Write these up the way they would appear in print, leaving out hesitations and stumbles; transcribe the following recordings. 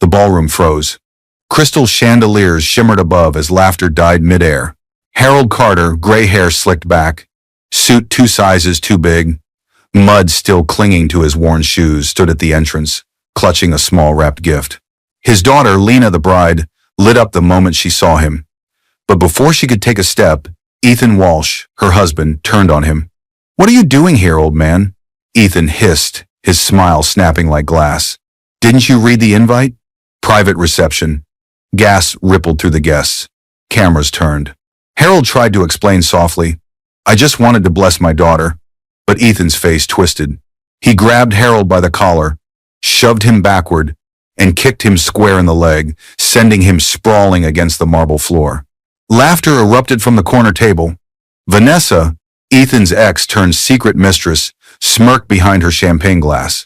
The ballroom froze. Crystal chandeliers shimmered above as laughter died midair. Harold Carter, gray hair slicked back, suit 2 sizes too big, mud still clinging to his worn shoes, stood at the entrance, clutching a small wrapped gift. His daughter, Lena the bride, lit up the moment she saw him. But before she could take a step, Ethan Walsh, her husband, turned on him. "What are you doing here, old man?" Ethan hissed, his smile snapping like glass. "Didn't you read the invite?" Private reception. Gas rippled through the guests. Cameras turned. Harold tried to explain softly, "I just wanted to bless my daughter." But Ethan's face twisted. He grabbed Harold by the collar, shoved him backward, and kicked him square in the leg, sending him sprawling against the marble floor. Laughter erupted from the corner table. Vanessa, Ethan's ex-turned-secret mistress, smirked behind her champagne glass.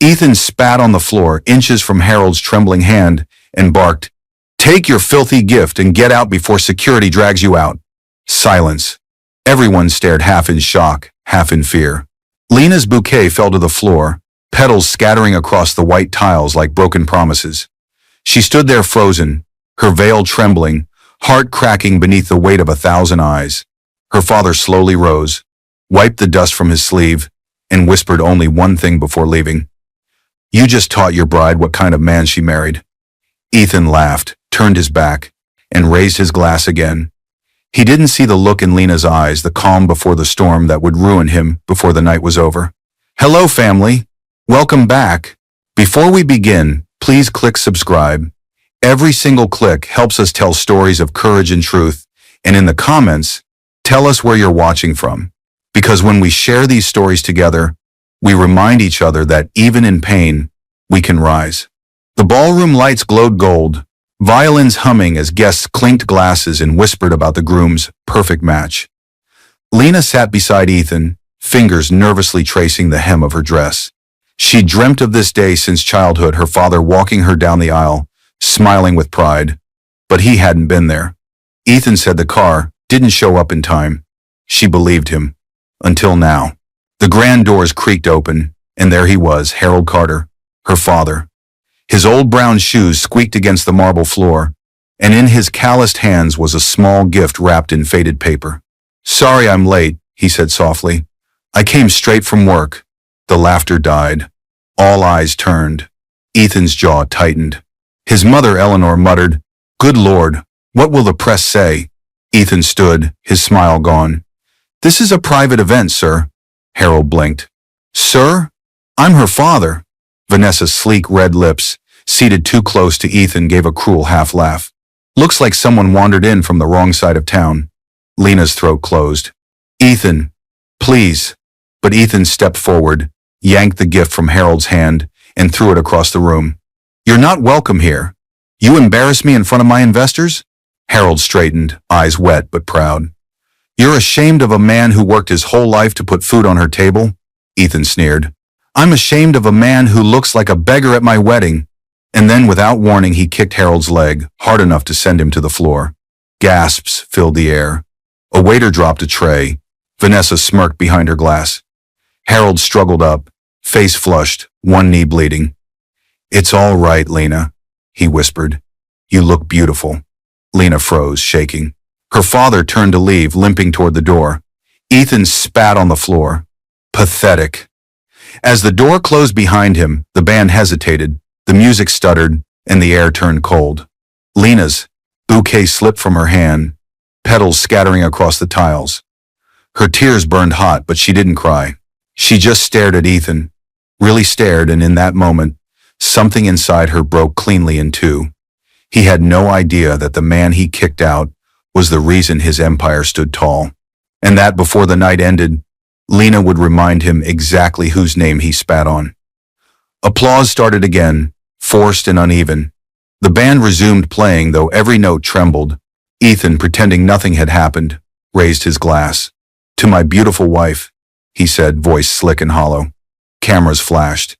Ethan spat on the floor inches from Harold's trembling hand and barked, "Take your filthy gift and get out before security drags you out." Silence. Everyone stared, half in shock, half in fear. Lena's bouquet fell to the floor, petals scattering across the white tiles like broken promises. She stood there frozen, her veil trembling, heart cracking beneath the weight of 1,000 eyes. Her father slowly rose, wiped the dust from his sleeve, and whispered only one thing before leaving. "You just taught your bride what kind of man she married." Ethan laughed, turned his back, and raised his glass again. He didn't see the look in Lena's eyes, the calm before the storm that would ruin him before the night was over. "Hello, family. Welcome back. Before we begin, please click subscribe. Every single click helps us tell stories of courage and truth, and in the comments, tell us where you're watching from. Because when we share these stories together, we remind each other that even in pain, we can rise." The ballroom lights glowed gold, violins humming as guests clinked glasses and whispered about the groom's perfect match. Lena sat beside Ethan, fingers nervously tracing the hem of her dress. She dreamt of this day since childhood, her father walking her down the aisle, smiling with pride. But he hadn't been there. Ethan said the car didn't show up in time. She believed him. Until now. The grand doors creaked open, and there he was, Harold Carter, her father. His old brown shoes squeaked against the marble floor, and in his calloused hands was a small gift wrapped in faded paper. "Sorry I'm late," he said softly. "I came straight from work." The laughter died. All eyes turned. Ethan's jaw tightened. His mother, Eleanor, muttered, "Good Lord, what will the press say?" Ethan stood, his smile gone. "This is a private event, sir." Harold blinked. "Sir? I'm her father." Vanessa's sleek red lips, seated too close to Ethan, gave a cruel half-laugh. "Looks like someone wandered in from the wrong side of town." Lena's throat closed. "Ethan, please." But Ethan stepped forward, yanked the gift from Harold's hand, and threw it across the room. "You're not welcome here. You embarrass me in front of my investors?" Harold straightened, eyes wet but proud. "You're ashamed of a man who worked his whole life to put food on her table?" Ethan sneered. "I'm ashamed of a man who looks like a beggar at my wedding." And then, without warning, he kicked Harold's leg, hard enough to send him to the floor. Gasps filled the air. A waiter dropped a tray. Vanessa smirked behind her glass. Harold struggled up, face flushed, one knee bleeding. "It's all right, Lena," he whispered. "You look beautiful." Lena froze, shaking. Her father turned to leave, limping toward the door. Ethan spat on the floor. Pathetic. As the door closed behind him, the band hesitated, the music stuttered, and the air turned cold. Lena's bouquet slipped from her hand, petals scattering across the tiles. Her tears burned hot, but she didn't cry. She just stared at Ethan, really stared, and in that moment, something inside her broke cleanly in two. He had no idea that the man he kicked out was the reason his empire stood tall, and that before the night ended, Lena would remind him exactly whose name he spat on. Applause started again, forced and uneven. The band resumed playing, though every note trembled. Ethan, pretending nothing had happened, raised his glass. "To my beautiful wife," he said, voice slick and hollow. Cameras flashed.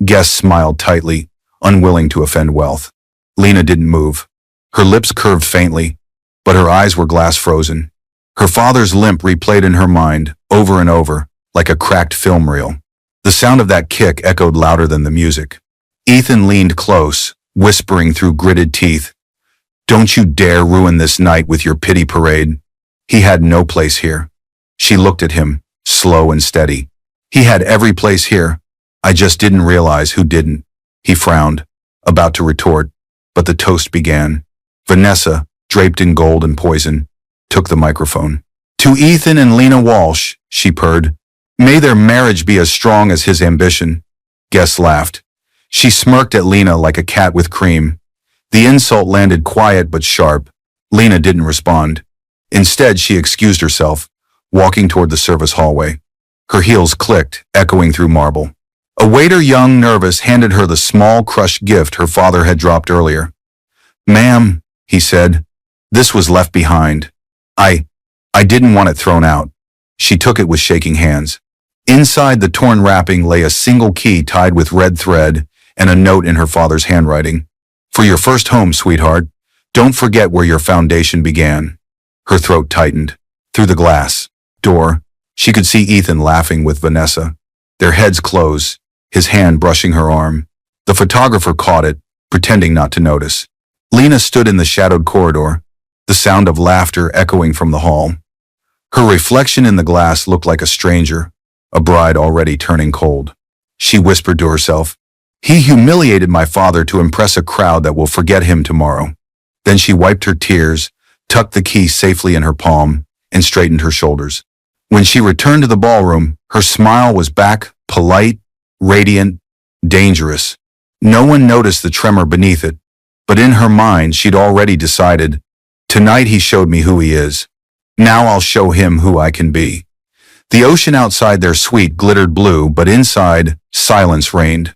Guests smiled tightly, unwilling to offend wealth. Lena didn't move. Her lips curved faintly, but her eyes were glass frozen. Her father's limp replayed in her mind, over and over, like a cracked film reel. The sound of that kick echoed louder than the music. Ethan leaned close, whispering through gritted teeth. Don't you dare ruin this night with your pity parade. He had no place here. She looked at him, slow and steady. He had every place here. I just didn't realize who didn't. He frowned, about to retort, but the toast began. Vanessa, draped in gold and poison, took the microphone. To Ethan and Lena Walsh, she purred. May their marriage be as strong as his ambition. Guests laughed. She smirked at Lena like a cat with cream. The insult landed quiet but sharp. Lena didn't respond. Instead, she excused herself, walking toward the service hallway. Her heels clicked, echoing through marble. A waiter, young, nervous, handed her the small, crushed gift her father had dropped earlier. Ma'am, he said, this was left behind. I didn't want it thrown out. She took it with shaking hands. Inside the torn wrapping lay a single key tied with red thread and a note in her father's handwriting. For your first home, sweetheart, don't forget where your foundation began. Her throat tightened. Through the glass door, she could see Ethan laughing with Vanessa. Their heads closed, his hand brushing her arm. The photographer caught it, pretending not to notice. Lena stood in the shadowed corridor, the sound of laughter echoing from the hall. Her reflection in the glass looked like a stranger, a bride already turning cold. She whispered to herself, he humiliated my father to impress a crowd that will forget him tomorrow. Then she wiped her tears, tucked the key safely in her palm, and straightened her shoulders. When she returned to the ballroom, her smile was back, polite, radiant, dangerous. No one noticed the tremor beneath it, but in her mind she'd already decided, tonight he showed me who he is. Now I'll show him who I can be. The ocean outside their suite glittered blue, but inside, silence reigned.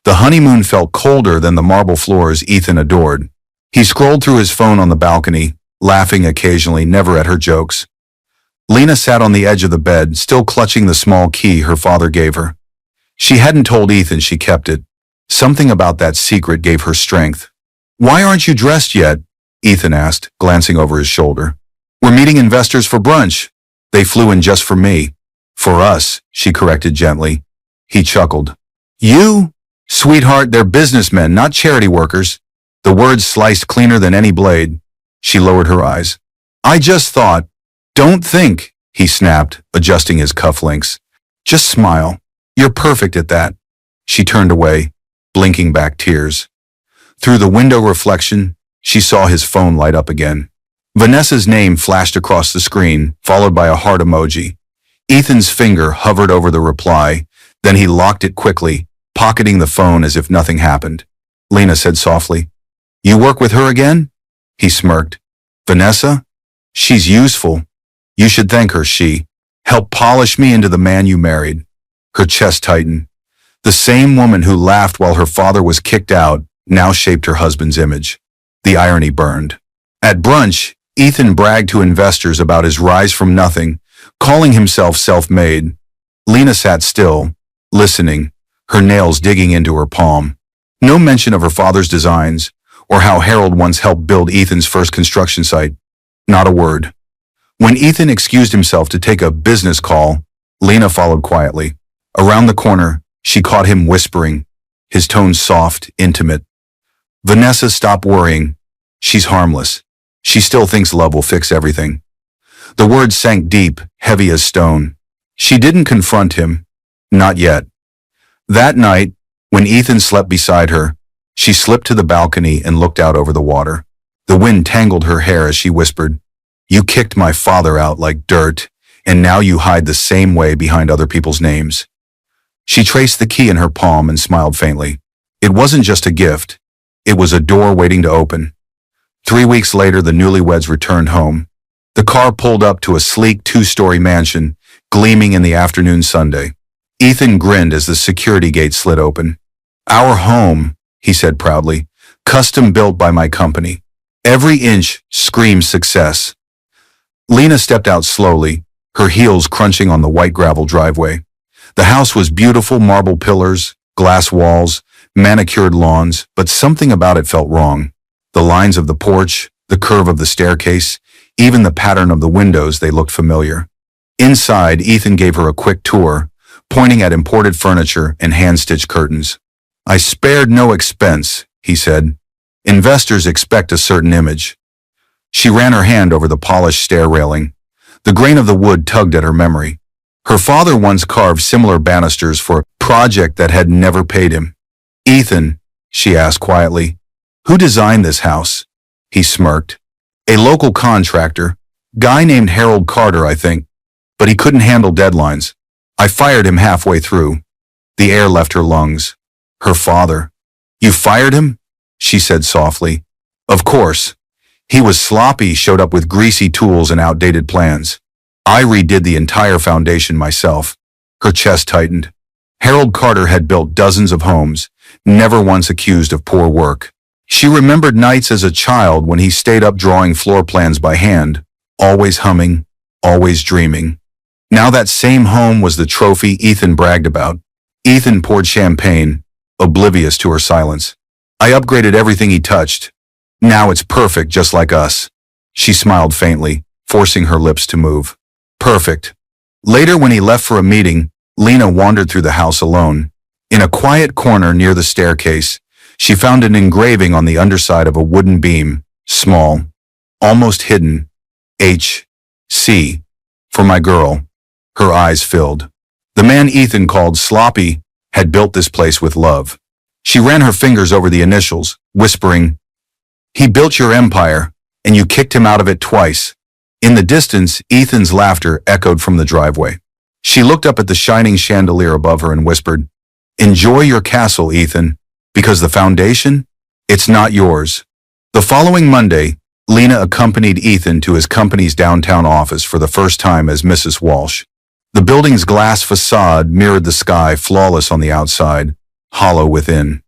The honeymoon felt colder than the marble floors Ethan adored. He scrolled through his phone on the balcony, laughing occasionally, never at her jokes. Lena sat on the edge of the bed, still clutching the small key her father gave her. She hadn't told Ethan she kept it. Something about that secret gave her strength. Why aren't you dressed yet? Ethan asked, glancing over his shoulder. We're meeting investors for brunch. They flew in just for me. For us, she corrected gently. He chuckled. You? Sweetheart, they're businessmen, not charity workers. The words sliced cleaner than any blade. She lowered her eyes. I just thought. Don't think, he snapped, adjusting his cufflinks. Just smile. You're perfect at that. She turned away, blinking back tears. Through the window reflection, she saw his phone light up again. Vanessa's name flashed across the screen, followed by a heart emoji. Ethan's finger hovered over the reply, then he locked it quickly, pocketing the phone as if nothing happened. Lena said softly, You work with her again? He smirked. Vanessa? She's useful. You should thank her. She helped polish me into the man you married. Her chest tightened. The same woman who laughed while her father was kicked out now shaped her husband's image. The irony burned. At brunch, Ethan bragged to investors about his rise from nothing, calling himself self-made. Lena sat still, listening, her nails digging into her palm. No mention of her father's designs, or how Harold once helped build Ethan's first construction site. Not a word. When Ethan excused himself to take a business call, Lena followed quietly. Around the corner, she caught him whispering, his tone soft, intimate. Vanessa, stop worrying. She's harmless. She still thinks love will fix everything. The words sank deep, heavy as stone. She didn't confront him. Not yet. That night, when Ethan slept beside her, she slipped to the balcony and looked out over the water. The wind tangled her hair as she whispered, You kicked my father out like dirt, and now you hide the same way behind other people's names. She traced the key in her palm and smiled faintly. It wasn't just a gift. It was a door waiting to open. 3 weeks later, the newlyweds returned home. The car pulled up to a sleek 2-story mansion, gleaming in the afternoon sunday. Ethan grinned as the security gate slid open. Our home, he said proudly, custom built by my company. Every inch screamed success. Lena stepped out slowly, her heels crunching on the white gravel driveway. The house was beautiful, marble pillars, glass walls, manicured lawns, but something about it felt wrong. The lines of the porch, the curve of the staircase, even the pattern of the windows, they looked familiar. Inside, Ethan gave her a quick tour, pointing at imported furniture and hand-stitched curtains. I spared no expense, he said, Investors expect a certain image. She ran her hand over the polished stair railing. The grain of the wood tugged at her memory. Her father once carved similar banisters for a project that had never paid him. Ethan, she asked quietly, who designed this house? He smirked. A local contractor, guy named Harold Carter, I think, but he couldn't handle deadlines. I fired him halfway through. The air left her lungs. Her father. You fired him? She said softly. Of course. He was sloppy, showed up with greasy tools and outdated plans. I redid the entire foundation myself. Her chest tightened. Harold Carter had built dozens of homes, never once accused of poor work. She remembered nights as a child when he stayed up drawing floor plans by hand, always humming, always dreaming. Now that same home was the trophy Ethan bragged about. Ethan poured champagne, oblivious to her silence. I upgraded everything he touched. Now it's perfect, just like us. She smiled faintly, forcing her lips to move. Perfect. Later, when he left for a meeting, Lena wandered through the house alone. In a quiet corner near the staircase, she found an engraving on the underside of a wooden beam, small, almost hidden. H.C. For my girl. Her eyes filled. The man Ethan called Sloppy had built this place with love. She ran her fingers over the initials, whispering, he built your empire, and you kicked him out of it twice. In the distance, Ethan's laughter echoed from the driveway. She looked up at the shining chandelier above her and whispered, enjoy your castle, Ethan, because the foundation, it's not yours. The following Monday, Lena accompanied Ethan to his company's downtown office for the first time as Mrs. Walsh. The building's glass facade mirrored the sky, flawless on the outside, hollow within.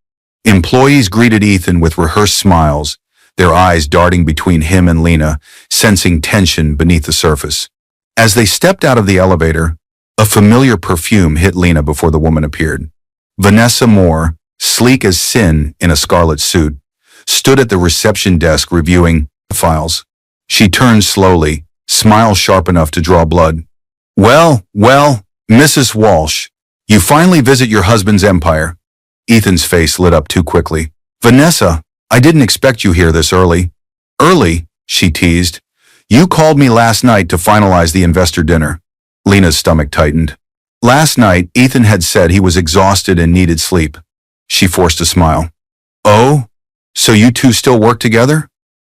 Employees greeted Ethan with rehearsed smiles, their eyes darting between him and Lena, sensing tension beneath the surface. As they stepped out of the elevator, a familiar perfume hit Lena before the woman appeared. Vanessa Moore, sleek as sin in a scarlet suit, stood at the reception desk reviewing files. She turned slowly, smile sharp enough to draw blood. Well, Mrs. Walsh, you finally visit your husband's empire. Ethan's face lit up too quickly. Vanessa, I didn't expect you here this early. Early, she teased. You called me last night to finalize the investor dinner. Lena's stomach tightened. Last night, Ethan had said he was exhausted and needed sleep. She forced a smile. Oh, so you two still work together?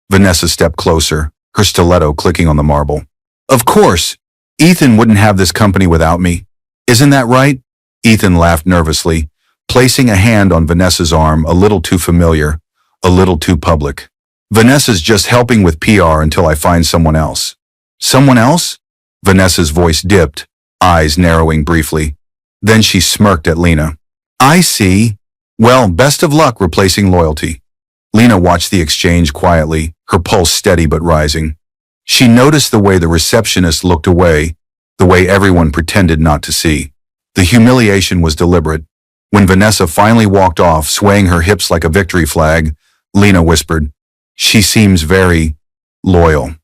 Vanessa stepped closer, her stiletto clicking on the marble. Of course. Ethan wouldn't have this company without me. Isn't that right? Ethan laughed nervously, placing a hand on Vanessa's arm, a little too familiar, a little too public. Vanessa's just helping with PR until I find someone else. Someone else? Vanessa's voice dipped, eyes narrowing briefly. Then she smirked at Lena. I see. Well, best of luck replacing loyalty. Lena watched the exchange quietly, her pulse steady but rising. She noticed the way the receptionist looked away, the way everyone pretended not to see. The humiliation was deliberate. When Vanessa finally walked off, swaying her hips like a victory flag, Lena whispered, she seems very loyal.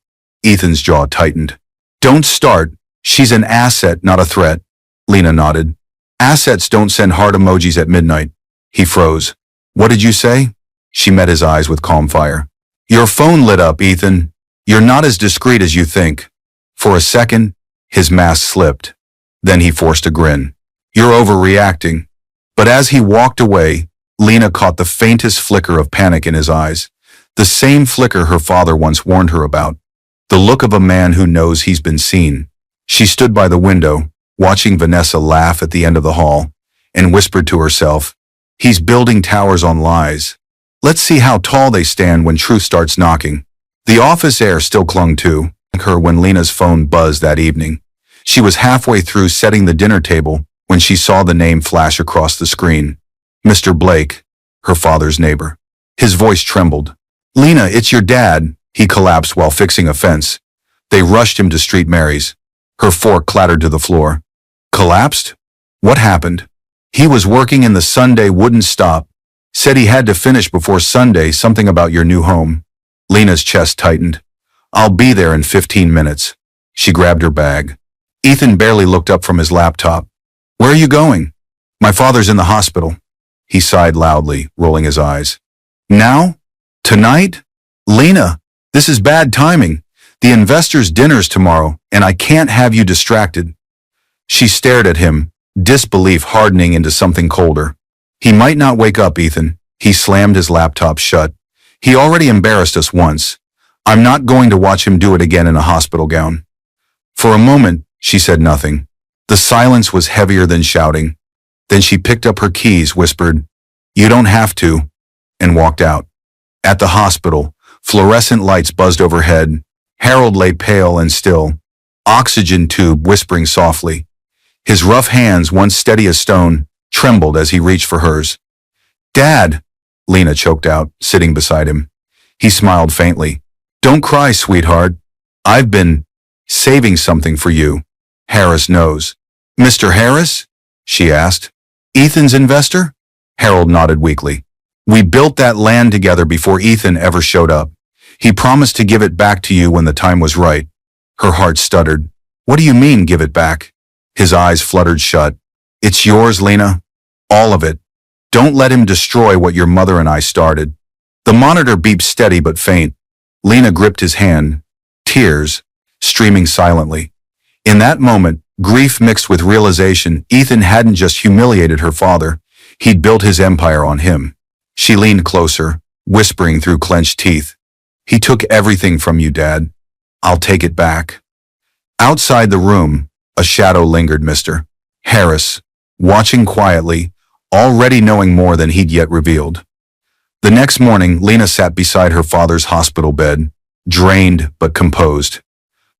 Ethan's jaw tightened. Don't start. She's an asset, not a threat. Lena nodded. Assets don't send heart emojis at midnight. He froze. What did you say? She met his eyes with calm fire. Your phone lit up, Ethan. You're not as discreet as you think. For a second, his mask slipped. Then he forced a grin. You're overreacting. But as he walked away, Lena caught the faintest flicker of panic in his eyes. The same flicker her father once warned her about. The look of a man who knows he's been seen. She stood by the window, watching Vanessa laugh at the end of the hall, and whispered to herself, he's building towers on lies. Let's see how tall they stand when truth starts knocking. The office air still clung to her when Lena's phone buzzed that evening. She was halfway through setting the dinner table when she saw the name flash across the screen. Mr. Blake, her father's neighbor. His voice trembled. Lena, it's your dad. He collapsed while fixing a fence. They rushed him to Street Mary's. Her fork clattered to the floor. Collapsed? What happened? He was working and the Sunday wouldn't stop. Said he had to finish before Sunday, something about your new home. Lena's chest tightened. I'll be there in 15 minutes. She grabbed her bag. Ethan barely looked up from his laptop. Where are you going? My father's in the hospital. He sighed loudly, rolling his eyes. Now? Tonight? Lena, this is bad timing. The investors' dinner's tomorrow, and I can't have you distracted. She stared at him, disbelief hardening into something colder. He might not wake up, Ethan. He slammed his laptop shut. He already embarrassed us once. I'm not going to watch him do it again in a hospital gown. For a moment, she said nothing. The silence was heavier than shouting. Then she picked up her keys, whispered, "You don't have to," and walked out. At the hospital, fluorescent lights buzzed overhead. Harold lay pale and still, oxygen tube whispering softly. His rough hands, once steady as stone, trembled as he reached for hers. "Dad," Lena choked out, sitting beside him. He smiled faintly. "Don't cry, sweetheart. I've been saving something for you. Harris knows." "Mr. Harris?" she asked. "Ethan's investor?" Harold nodded weakly. "We built that land together before Ethan ever showed up. He promised to give it back to you when the time was right." Her heart stuttered. "What do you mean, give it back?" His eyes fluttered shut. "It's yours, Lena. All of it. Don't let him destroy what your mother and I started." The monitor beeped steady but faint. Lena gripped his hand, tears streaming silently. In that moment, grief mixed with realization, Ethan hadn't just humiliated her father, he'd built his empire on him. She leaned closer, whispering through clenched teeth, "He took everything from you, Dad. I'll take it back." Outside the room, a shadow lingered. Mr. Harris, watching quietly, already knowing more than he'd yet revealed. The next morning, Lena sat beside her father's hospital bed, drained but composed.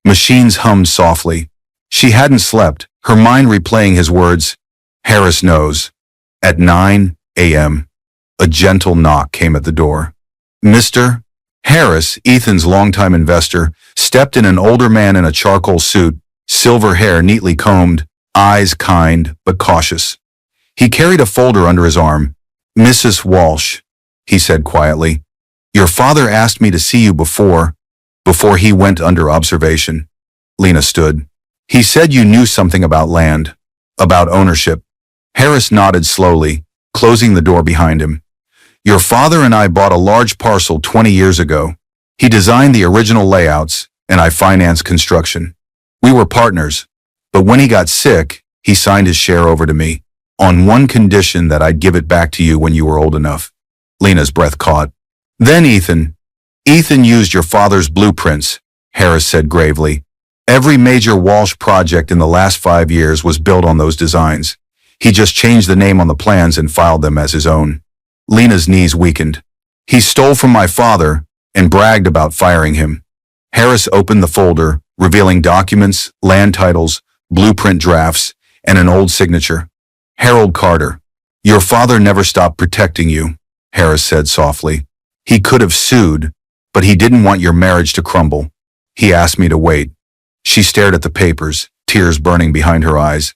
Machines hummed softly. She hadn't slept, her mind replaying his words. "Harris knows." At 9 a.m., a gentle knock came at the door. Mr. Harris, Ethan's longtime investor, stepped in. An older man in a charcoal suit, silver hair neatly combed, eyes kind but cautious. He carried a folder under his arm. "Mrs. Walsh," he said quietly, "your father asked me to see you before he went under observation." Lena stood. "He said you knew something about land, about ownership." Harris nodded slowly, closing the door behind him. "Your father and I bought a large parcel 20 years ago. He designed the original layouts, and I financed construction. We were partners, but when he got sick, he signed his share over to me, on one condition, that I'd give it back to you when you were old enough." Lena's breath caught. "Then Ethan used your father's blueprints," Harris said gravely. "Every major Walsh project in the last 5 years was built on those designs. He just changed the name on the plans and filed them as his own." Lena's knees weakened. "He stole from my father and bragged about firing him." Harris opened the folder, revealing documents, land titles, blueprint drafts, and an old signature. "Harold Carter, your father never stopped protecting you," Harris said softly. "He could have sued, but he didn't want your marriage to crumble. He asked me to wait." She stared at the papers, tears burning behind her eyes.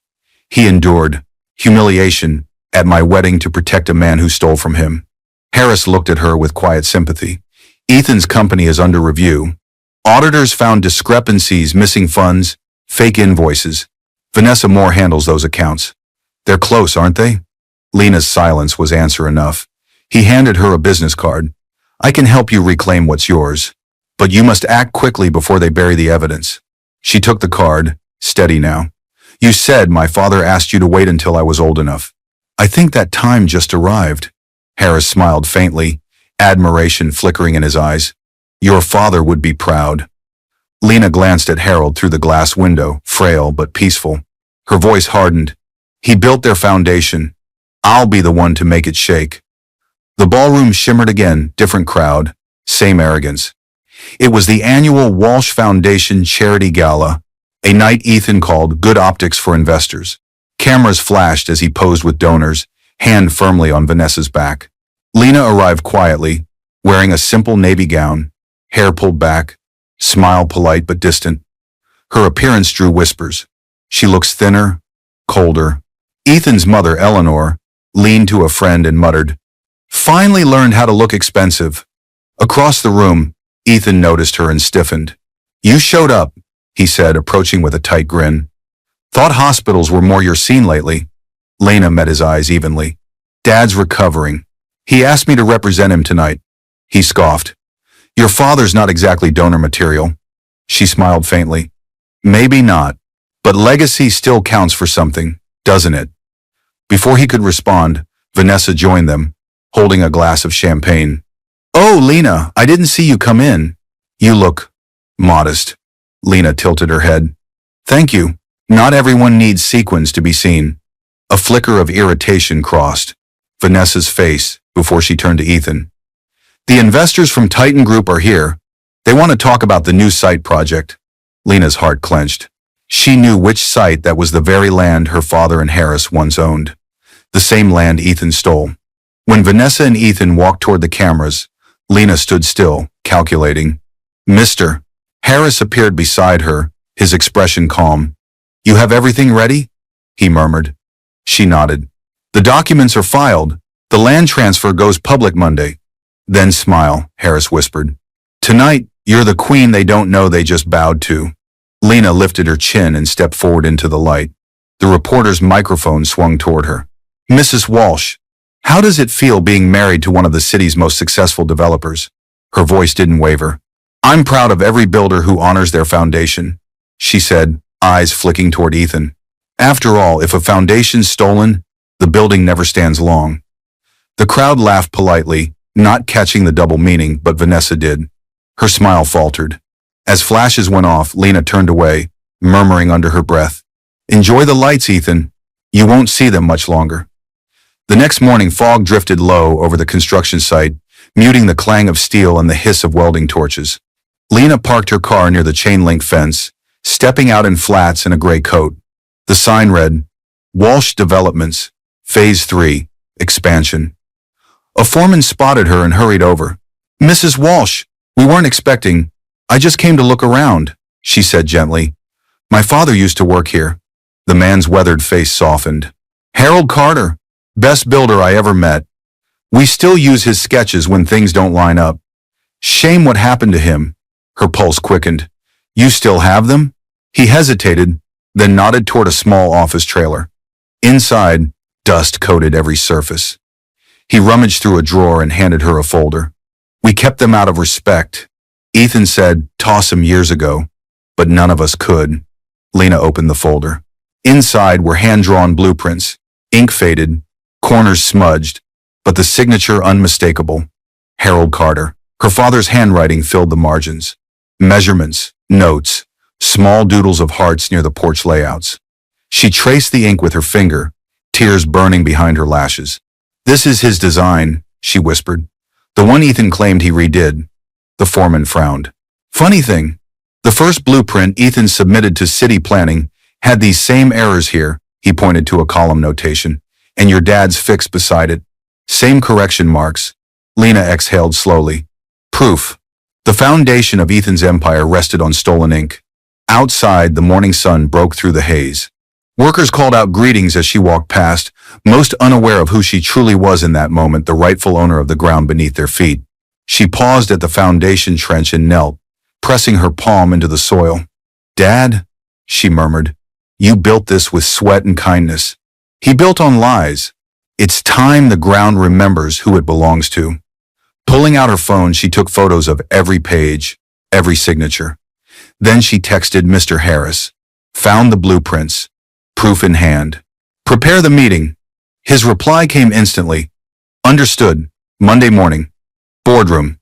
"He endured humiliation at my wedding to protect a man who stole from him." Harris looked at her with quiet sympathy. "Ethan's company is under review. Auditors found discrepancies, missing funds, fake invoices. Vanessa Moore handles those accounts. They're close, aren't they?" Lena's silence was answer enough. He handed her a business card. "I can help you reclaim what's yours, but you must act quickly before they bury the evidence." She took the card, steady now. "You said my father asked you to wait until I was old enough. I think that time just arrived." Harris smiled faintly, admiration flickering in his eyes. "Your father would be proud." Lena glanced at Harold through the glass window, frail but peaceful. Her voice hardened. "He built their foundation. I'll be the one to make it shake." The ballroom shimmered again, different crowd, same arrogance. It was the annual Walsh Foundation Charity Gala, a night Ethan called good optics for investors. Cameras flashed as he posed with donors, hand firmly on Vanessa's back. Lena arrived quietly, wearing a simple navy gown, hair pulled back, smile polite but distant. Her appearance drew whispers. She looks thinner, colder. Ethan's mother, Eleanor, leaned to a friend and muttered, "Finally learned how to look expensive." Across the room, Ethan noticed her and stiffened. "You showed up," he said, approaching with a tight grin. "Thought hospitals were more your scene lately." Lena met his eyes evenly. "Dad's recovering. He asked me to represent him tonight." He scoffed. Your father's not exactly donor material. She smiled faintly. Maybe not, but legacy still counts for something, doesn't it? Before he could respond, Vanessa joined them, holding a glass of champagne. Oh, Lena, I didn't see you come in. You look modest. Lena tilted her head. Thank you. Not everyone needs sequins to be seen. A flicker of irritation crossed Vanessa's face before she turned to Ethan. The investors from Titan Group are here. They want to talk about the new site project. Lena's heart clenched. She knew which site that was, the very land her father and Harris once owned. The same land Ethan stole. When Vanessa and Ethan walked toward the cameras, Lena stood still, calculating. Mr. Harris appeared beside her, his expression calm. You have everything ready? He murmured. She nodded. The documents are filed. The land transfer goes public Monday. Then smile, Harris whispered. Tonight, you're the queen they don't know they just bowed to. Lena lifted her chin and stepped forward into the light. The reporter's microphone swung toward her. Mrs. Walsh, how does it feel being married to one of the city's most successful developers? Her voice didn't waver. I'm proud of every builder who honors their foundation, she said, eyes flicking toward Ethan. After all, if a foundation's stolen, the building never stands long. The crowd laughed politely, not catching the double meaning, but Vanessa did. Her smile faltered. As flashes went off, Lena turned away, murmuring under her breath, Enjoy the lights, Ethan. You won't see them much longer. The next morning, fog drifted low over the construction site, muting the clang of steel and the hiss of welding torches. Lena parked her car near the chain-link fence, stepping out in flats and a gray coat. The sign read, Walsh Developments, Phase 3, Expansion. A foreman spotted her and hurried over. Mrs. Walsh, we weren't expecting. I just came to look around, she said gently. My father used to work here. The man's weathered face softened. Harold Carter, best builder I ever met. We still use his sketches when things don't line up. Shame what happened to him. Her pulse quickened. You still have them? He hesitated, then nodded toward a small office trailer. Inside, dust coated every surface. He rummaged through a drawer and handed her a folder. We kept them out of respect. Ethan said, toss them years ago, but none of us could. Lena opened the folder. Inside were hand-drawn blueprints, ink faded, corners smudged, but the signature unmistakable. Harold Carter. Her father's handwriting filled the margins. Measurements, notes, small doodles of hearts near the porch layouts. She traced the ink with her finger, tears burning behind her lashes. This is his design, she whispered. The one Ethan claimed he redid. The foreman frowned. Funny thing, the first blueprint Ethan submitted to city planning had these same errors here, he pointed to a column notation, and your dad's fixed beside it. Same correction marks. Lena exhaled slowly. Proof. The foundation of Ethan's empire rested on stolen ink. Outside, the morning sun broke through the haze. Workers called out greetings as she walked past, most unaware of who she truly was in that moment, the rightful owner of the ground beneath their feet. She paused at the foundation trench and knelt, pressing her palm into the soil. Dad, she murmured, you built this with sweat and kindness. He built on lies. It's time the ground remembers who it belongs to. Pulling out her phone, she took photos of every page, every signature. Then she texted Mr. Harris. Found the blueprints. Proof in hand. Prepare the meeting. His reply came instantly. Understood. Monday morning. Boardroom.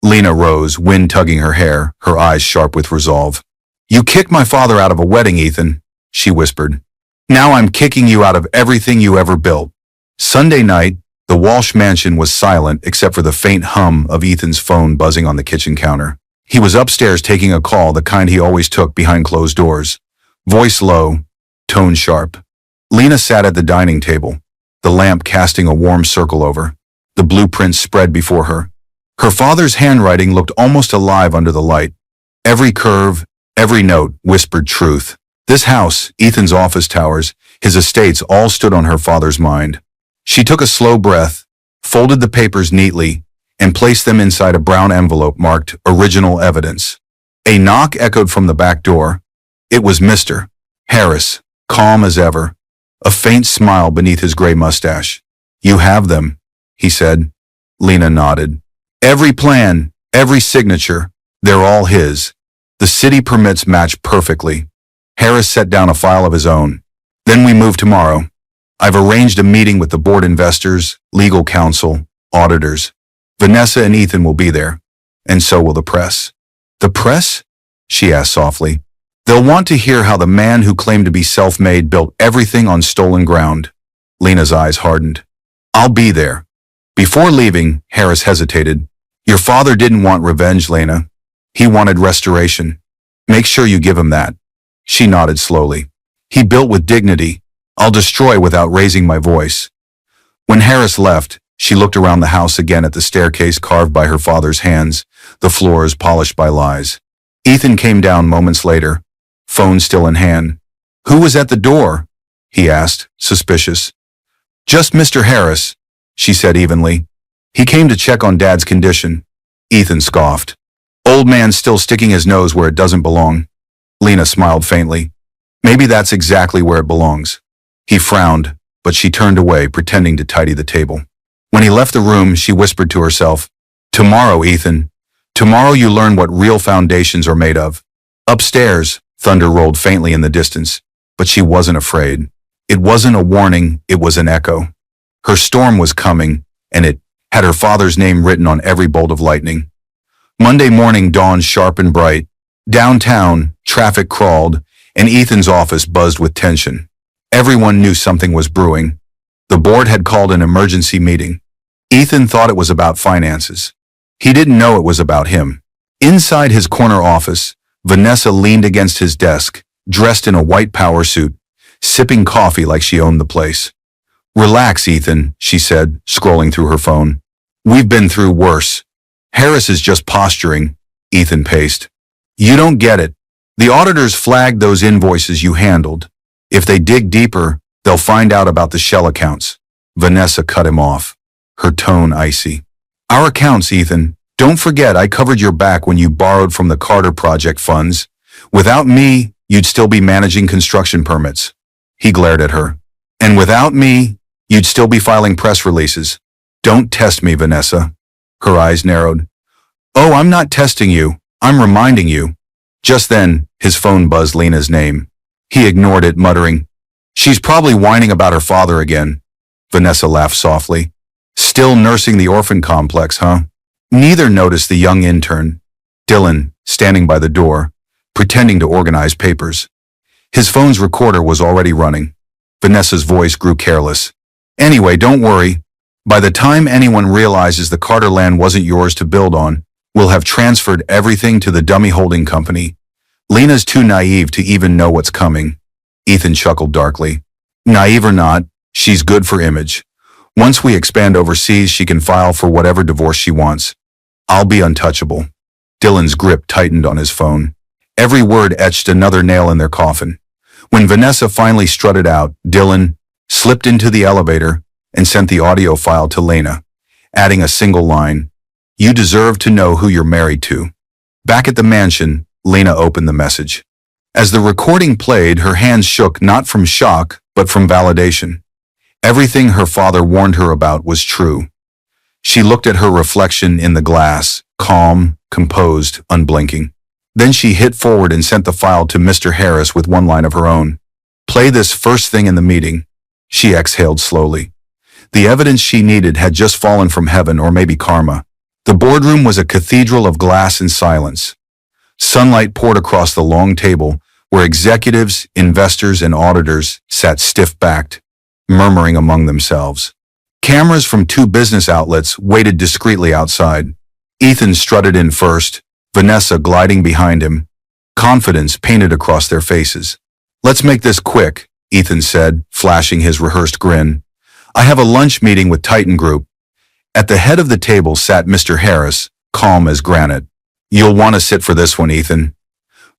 Lena rose, wind tugging her hair, her eyes sharp with resolve. You kicked my father out of a wedding, Ethan, she whispered. Now I'm kicking you out of everything you ever built. Sunday night, the Walsh mansion was silent except for the faint hum of Ethan's phone buzzing on the kitchen counter. He was upstairs taking a call, the kind he always took behind closed doors. Voice low, tone sharp. Lena sat at the dining table, the lamp casting a warm circle over. The blueprints spread before her. Her father's handwriting looked almost alive under the light. Every curve, every note whispered truth. This house, Ethan's office towers, his estates all stood on her father's mind. She took a slow breath, folded the papers neatly, and placed them inside a brown envelope marked Original Evidence. A knock echoed from the back door. It was Mr. Harris, calm as ever, a faint smile beneath his gray mustache. You have them, he said. Lena nodded. Every plan, every signature, they're all his. The city permits match perfectly. Harris set down a file of his own. Then we move tomorrow. I've arranged a meeting with the board investors, legal counsel, auditors. Vanessa and Ethan will be there. And so will the press. The press? She asked softly. They'll want to hear how the man who claimed to be self-made built everything on stolen ground. Lena's eyes hardened. I'll be there. Before leaving, Harris hesitated. Your father didn't want revenge, Lena. He wanted restoration. Make sure you give him that. She nodded slowly. He built with dignity. I'll destroy without raising my voice. When Harris left, she looked around the house again at the staircase carved by her father's hands, the floors polished by lies. Ethan came down moments later, phone still in hand. Who was at the door? He asked, suspicious. Just Mr. Harris, she said evenly. He came to check on Dad's condition. Ethan scoffed. Old man still sticking his nose where it doesn't belong. Lena smiled faintly. Maybe that's exactly where it belongs. He frowned, but she turned away, pretending to tidy the table. When he left the room, she whispered to herself, Tomorrow, Ethan. Tomorrow you learn what real foundations are made of. Upstairs, thunder rolled faintly in the distance, but she wasn't afraid. It wasn't a warning, it was an echo. Her storm was coming, and it had her father's name written on every bolt of lightning. Monday morning dawned sharp and bright. Downtown, traffic crawled, and Ethan's office buzzed with tension. Everyone knew something was brewing. The board had called an emergency meeting. Ethan thought it was about finances. He didn't know it was about him. Inside his corner office, Vanessa leaned against his desk, dressed in a white power suit, sipping coffee like she owned the place. Relax, Ethan, she said, scrolling through her phone. We've been through worse. Harris is just posturing, Ethan paced. You don't get it. The auditors flagged those invoices you handled. If they dig deeper, they'll find out about the shell accounts. Vanessa cut him off, her tone icy. Our accounts, Ethan. Don't forget I covered your back when you borrowed from the Carter Project funds. Without me, you'd still be managing construction permits. He glared at her. And without me, you'd still be filing press releases. Don't test me, Vanessa. Her eyes narrowed. Oh, I'm not testing you. I'm reminding you. Just then, his phone buzzed Lena's name. He ignored it, muttering, She's probably whining about her father again. Vanessa laughed softly. Still nursing the orphan complex, huh? Neither noticed the young intern, Dylan, standing by the door, pretending to organize papers. His phone's recorder was already running. Vanessa's voice grew careless. Anyway, don't worry. By the time anyone realizes the Carter land wasn't yours to build on, we'll have transferred everything to the dummy holding company. Lena's too naive to even know what's coming. Ethan chuckled darkly. Naive or not, she's good for image. Once we expand overseas, she can file for whatever divorce she wants. I'll be untouchable. Dylan's grip tightened on his phone. Every word etched another nail in their coffin. When Vanessa finally strutted out, Dylan slipped into the elevator and sent the audio file to Lena, adding a single line. You deserve to know who you're married to. Back at the mansion, Lena opened the message. As the recording played, her hands shook not from shock, but from validation. Everything her father warned her about was true. She looked at her reflection in the glass, calm, composed, unblinking. Then she hit forward and sent the file to Mr. Harris with one line of her own. Play this first thing in the meeting. She exhaled slowly. The evidence she needed had just fallen from heaven, or maybe karma. The boardroom was a cathedral of glass and silence. Sunlight poured across the long table where executives, investors, and auditors sat stiff-backed, murmuring among themselves. Cameras from 2 business outlets waited discreetly outside. Ethan strutted in first, Vanessa gliding behind him. Confidence painted across their faces. Let's make this quick, Ethan said, flashing his rehearsed grin. I have a lunch meeting with Titan Group. At the head of the table sat Mr. Harris, calm as granite. You'll want to sit for this one, Ethan.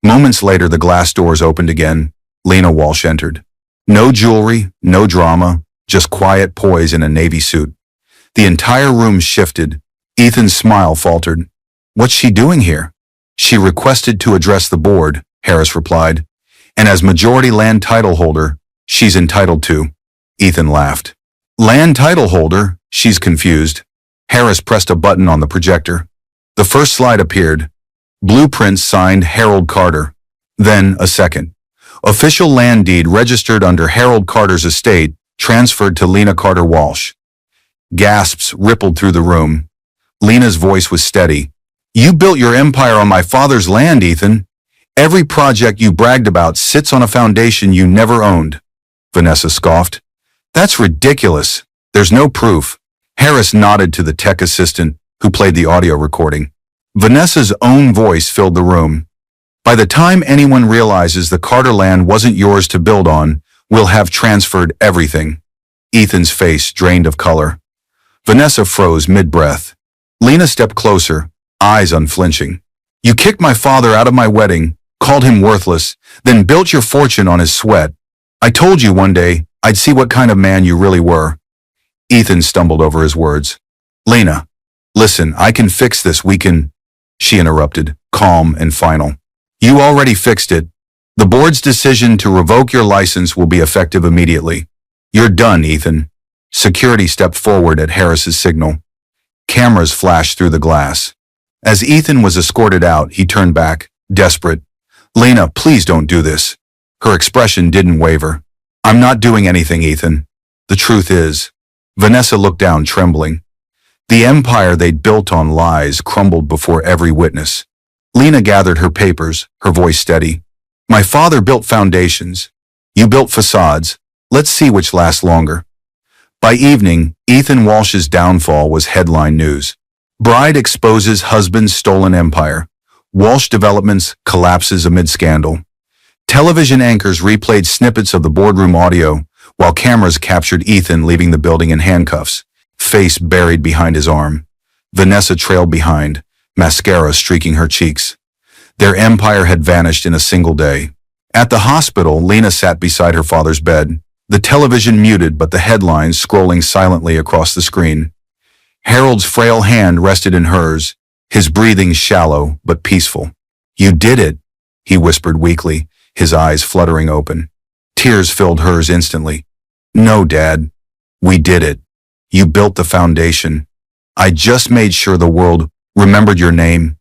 Moments later, the glass doors opened again. Lena Walsh entered. No jewelry, no drama, just quiet poise in a navy suit. The entire room shifted. Ethan's smile faltered. What's she doing here? She requested to address the board, Harris replied. And as majority land title holder, she's entitled to. Ethan laughed. Land title holder? She's confused. Harris pressed a button on the projector. The first slide appeared. Blueprints signed Harold Carter. Then a second. Official land deed registered under Harold Carter's estate, transferred to Lena Carter Walsh. Gasps rippled through the room. Lena's voice was steady. "You built your empire on my father's land, Ethan. Every project you bragged about sits on a foundation you never owned." Vanessa scoffed. "That's ridiculous. There's no proof." Harris nodded to the tech assistant, who played the audio recording. Vanessa's own voice filled the room. "By the time anyone realizes the Carter land wasn't yours to build on, we'll have transferred everything." Ethan's face drained of color. Vanessa froze mid-breath. Lena stepped closer, eyes unflinching. "You kicked my father out of my wedding, called him worthless, then built your fortune on his sweat. I told you one day I'd see what kind of man you really were." Ethan stumbled over his words. "Lena, listen, I can fix this, we can—" She interrupted, calm and final. "You already fixed it. The board's decision to revoke your license will be effective immediately. You're done, Ethan." Security stepped forward at Harris's signal. Cameras flashed through the glass. As Ethan was escorted out, he turned back, desperate. "Lena, please don't do this." Her expression didn't waver. "I'm not doing anything, Ethan. The truth is—" Vanessa looked down, trembling. The empire they'd built on lies crumbled before every witness. Lena gathered her papers, her voice steady. "My father built foundations. You built facades. Let's see which lasts longer." By evening, Ethan Walsh's downfall was headline news. Bride exposes husband's stolen empire. Walsh Developments collapses amid scandal. Television anchors replayed snippets of the boardroom audio, while cameras captured Ethan leaving the building in handcuffs, face buried behind his arm. Vanessa trailed behind, mascara streaking her cheeks. Their empire had vanished in a single day. At the hospital, Lena sat beside her father's bed, the television muted but the headlines scrolling silently across the screen. Harold's frail hand rested in hers, his breathing shallow but peaceful. "You did it," he whispered weakly, his eyes fluttering open. Tears filled hers instantly. "No, Dad. We did it. You built the foundation. I just made sure the world remembered your name."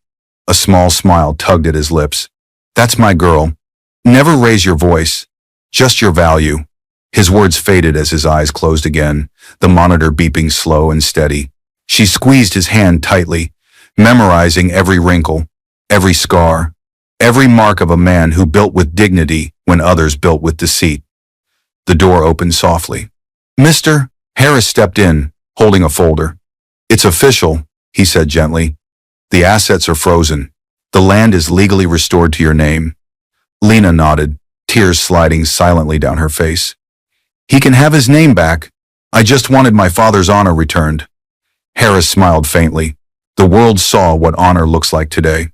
A small smile tugged at his lips. "That's my girl. Never raise your voice. Just your value." His words faded as his eyes closed again, the monitor beeping slow and steady. She squeezed his hand tightly, memorizing every wrinkle, every scar, every mark of a man who built with dignity when others built with deceit. The door opened softly. "Mr. Harris stepped in, holding a folder. "It's official," he said gently. "The assets are frozen. The land is legally restored to your name." Lena nodded, tears sliding silently down her face. "He can have his name back. I just wanted my father's honor returned." Harris smiled faintly. The world saw what honor looks like today.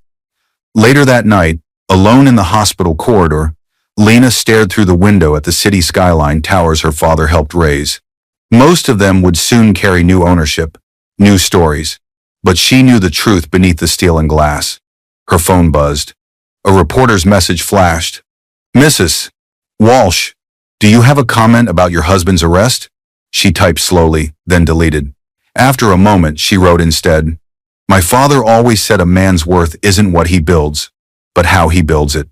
Later that night, alone in the hospital corridor, Lena stared through the window at the city skyline towers her father helped raise. Most of them would soon carry new ownership, new stories. But she knew the truth beneath the steel and glass. Her phone buzzed. A reporter's message flashed. "Mrs. Walsh, do you have a comment about your husband's arrest?" She typed slowly, then deleted. After a moment, she wrote instead, "My father always said a man's worth isn't what he builds, but how he builds it.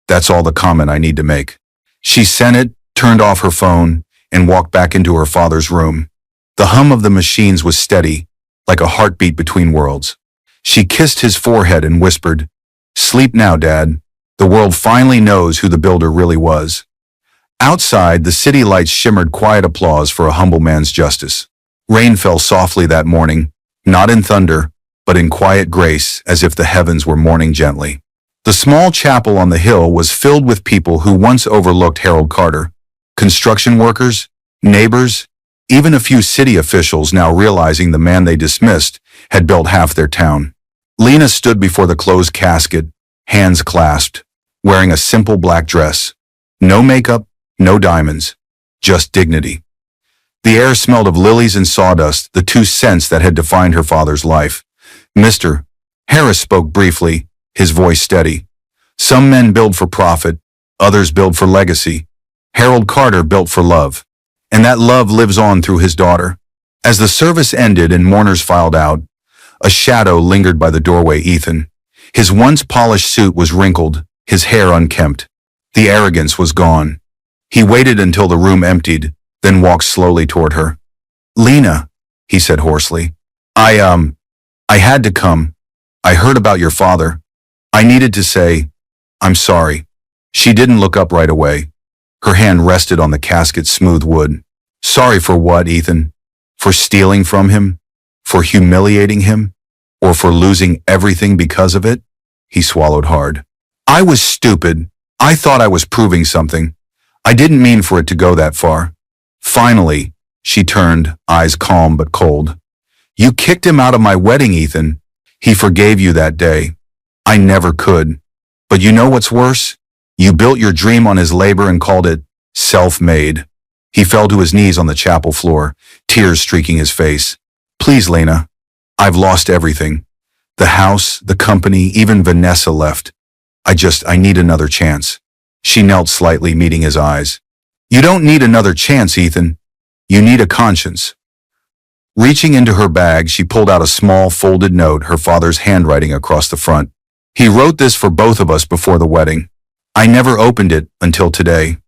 That's all the comment I need to make." She sent it, turned off her phone, and walked back into her father's room. The hum of the machines was steady, like a heartbeat between worlds. She kissed his forehead and whispered, "Sleep now, Dad. The world finally knows who the builder really was." Outside, the city lights shimmered quiet applause for a humble man's justice. Rain fell softly that morning, not in thunder, but in quiet grace, as if the heavens were mourning gently. The small chapel on the hill was filled with people who once overlooked Harold Carter. Construction workers, neighbors, even a few city officials now realizing the man they dismissed had built half their town. Lena stood before the closed casket, hands clasped, wearing a simple black dress. No makeup, no diamonds, just dignity. The air smelled of lilies and sawdust, the two scents that had defined her father's life. "Mr. Harris spoke briefly, his voice steady. "Some men build for profit, others build for legacy. Harold Carter built for love. And that love lives on through his daughter." As the service ended and mourners filed out, a shadow lingered by the doorway. Ethan. His once polished suit was wrinkled, his hair unkempt. The arrogance was gone. He waited until the room emptied, then walked slowly toward her. "Lena," he said hoarsely. I had to come. I heard about your father. I needed to say, I'm sorry." She didn't look up right away. Her hand rested on the casket's smooth wood. "Sorry for what, Ethan? For stealing from him? For humiliating him? Or for losing everything because of it?" He swallowed hard. "I was stupid. I thought I was proving something. I didn't mean for it to go that far." Finally, she turned, eyes calm but cold. "You kicked him out of my wedding, Ethan. He forgave you that day. I never could. But you know what's worse? You built your dream on his labor and called it self-made." He fell to his knees on the chapel floor, tears streaking his face. "Please, Lena. I've lost everything. The house, the company, even Vanessa left. I need another chance." She knelt slightly, meeting his eyes. "You don't need another chance, Ethan. You need a conscience." Reaching into her bag, she pulled out a small folded note, her father's handwriting across the front. "He wrote this for both of us before the wedding. I never opened it until today."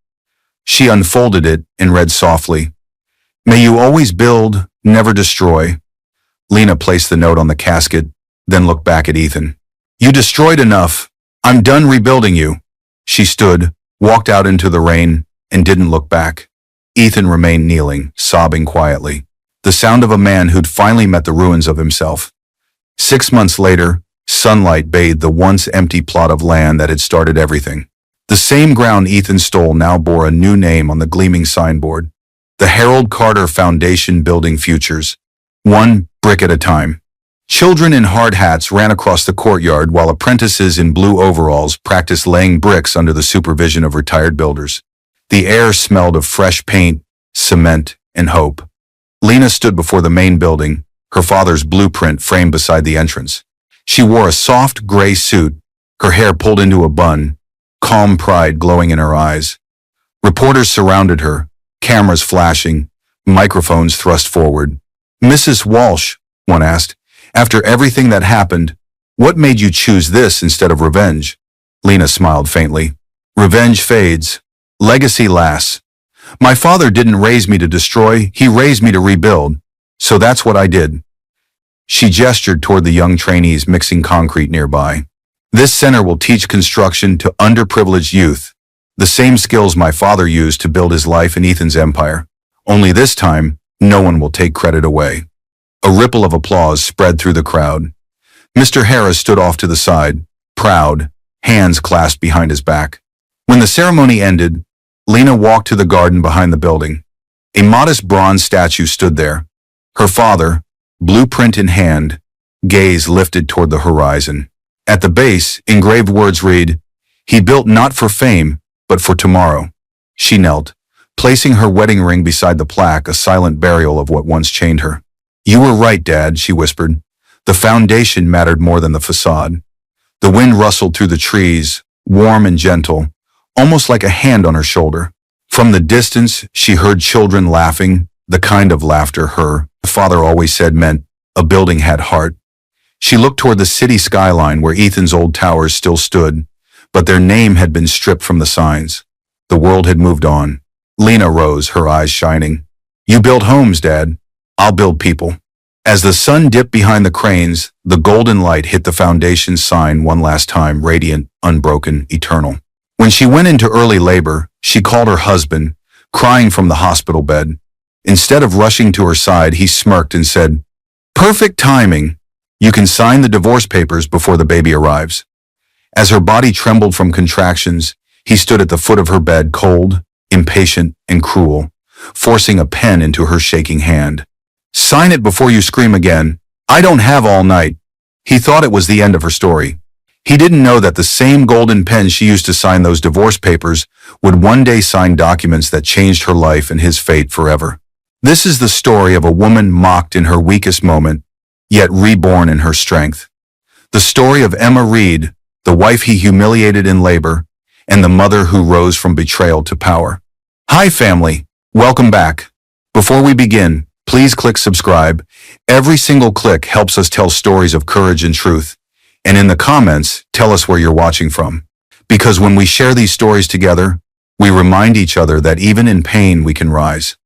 She unfolded it and read softly, "May you always build, never destroy." Lena placed the note on the casket, then looked back at Ethan. "You destroyed enough. I'm done rebuilding you." She stood, walked out into the rain, and didn't look back. Ethan remained kneeling, sobbing quietly, the sound of a man who'd finally met the ruins of himself. 6 months later, sunlight bathed the once empty plot of land that had started everything. The same ground Ethan stole now bore a new name on the gleaming signboard: the Harold Carter Foundation, building futures, one brick at a time. Children in hard hats ran across the courtyard while apprentices in blue overalls practiced laying bricks under the supervision of retired builders. The air smelled of fresh paint, cement, and hope. Lena stood before the main building, her father's blueprint framed beside the entrance. She wore a soft gray suit, her hair pulled into a bun, calm pride glowing in her eyes. Reporters surrounded her, cameras flashing, microphones thrust forward. "Mrs. Walsh," one asked, "after everything that happened, what made you choose this instead of revenge?" Lena smiled faintly. "Revenge fades. Legacy lasts. My father didn't raise me to destroy, he raised me to rebuild. So that's what I did." She gestured toward the young trainees mixing concrete nearby. "This center will teach construction to underprivileged youth, the same skills my father used to build his life and Ethan's empire. Only this time, no one will take credit away." A ripple of applause spread through the crowd. Mr. Harris stood off to the side, proud, hands clasped behind his back. When the ceremony ended, Lena walked to the garden behind the building. A modest bronze statue stood there, her father, blueprint in hand, gaze lifted toward the horizon. At the base, engraved words read, "He built not for fame, but for tomorrow." She knelt, placing her wedding ring beside the plaque, a silent burial of what once chained her. "You were right, Dad," she whispered. "The foundation mattered more than the facade." The wind rustled through the trees, warm and gentle, almost like a hand on her shoulder. From the distance, she heard children laughing, the kind of laughter her father always said meant a building had heart. She looked toward the city skyline where Ethan's old towers still stood, but their name had been stripped from the signs. The world had moved on. Lena rose, her eyes shining. "You build homes, Dad. I'll build people." As the sun dipped behind the cranes, the golden light hit the foundation's sign one last time, radiant, unbroken, eternal. When she went into early labor, she called her husband, crying from the hospital bed. Instead of rushing to her side, he smirked and said, "Perfect timing. You can sign the divorce papers before the baby arrives." As her body trembled from contractions, he stood at the foot of her bed, cold, impatient, and cruel, forcing a pen into her shaking hand. "Sign it before you scream again. I don't have all night." He thought it was the end of her story. He didn't know that the same golden pen she used to sign those divorce papers would one day sign documents that changed her life and his fate forever. This is the story of a woman mocked in her weakest moment, yet reborn in her strength. The story of Emma Reed, the wife he humiliated in labor, and the mother who rose from betrayal to power. Hi family, welcome back. Before we begin, Please click subscribe. Every single click helps us tell stories of courage and truth. And in the comments, tell us where you're watching from. Because when we share these stories together, we remind each other that even in pain we can rise.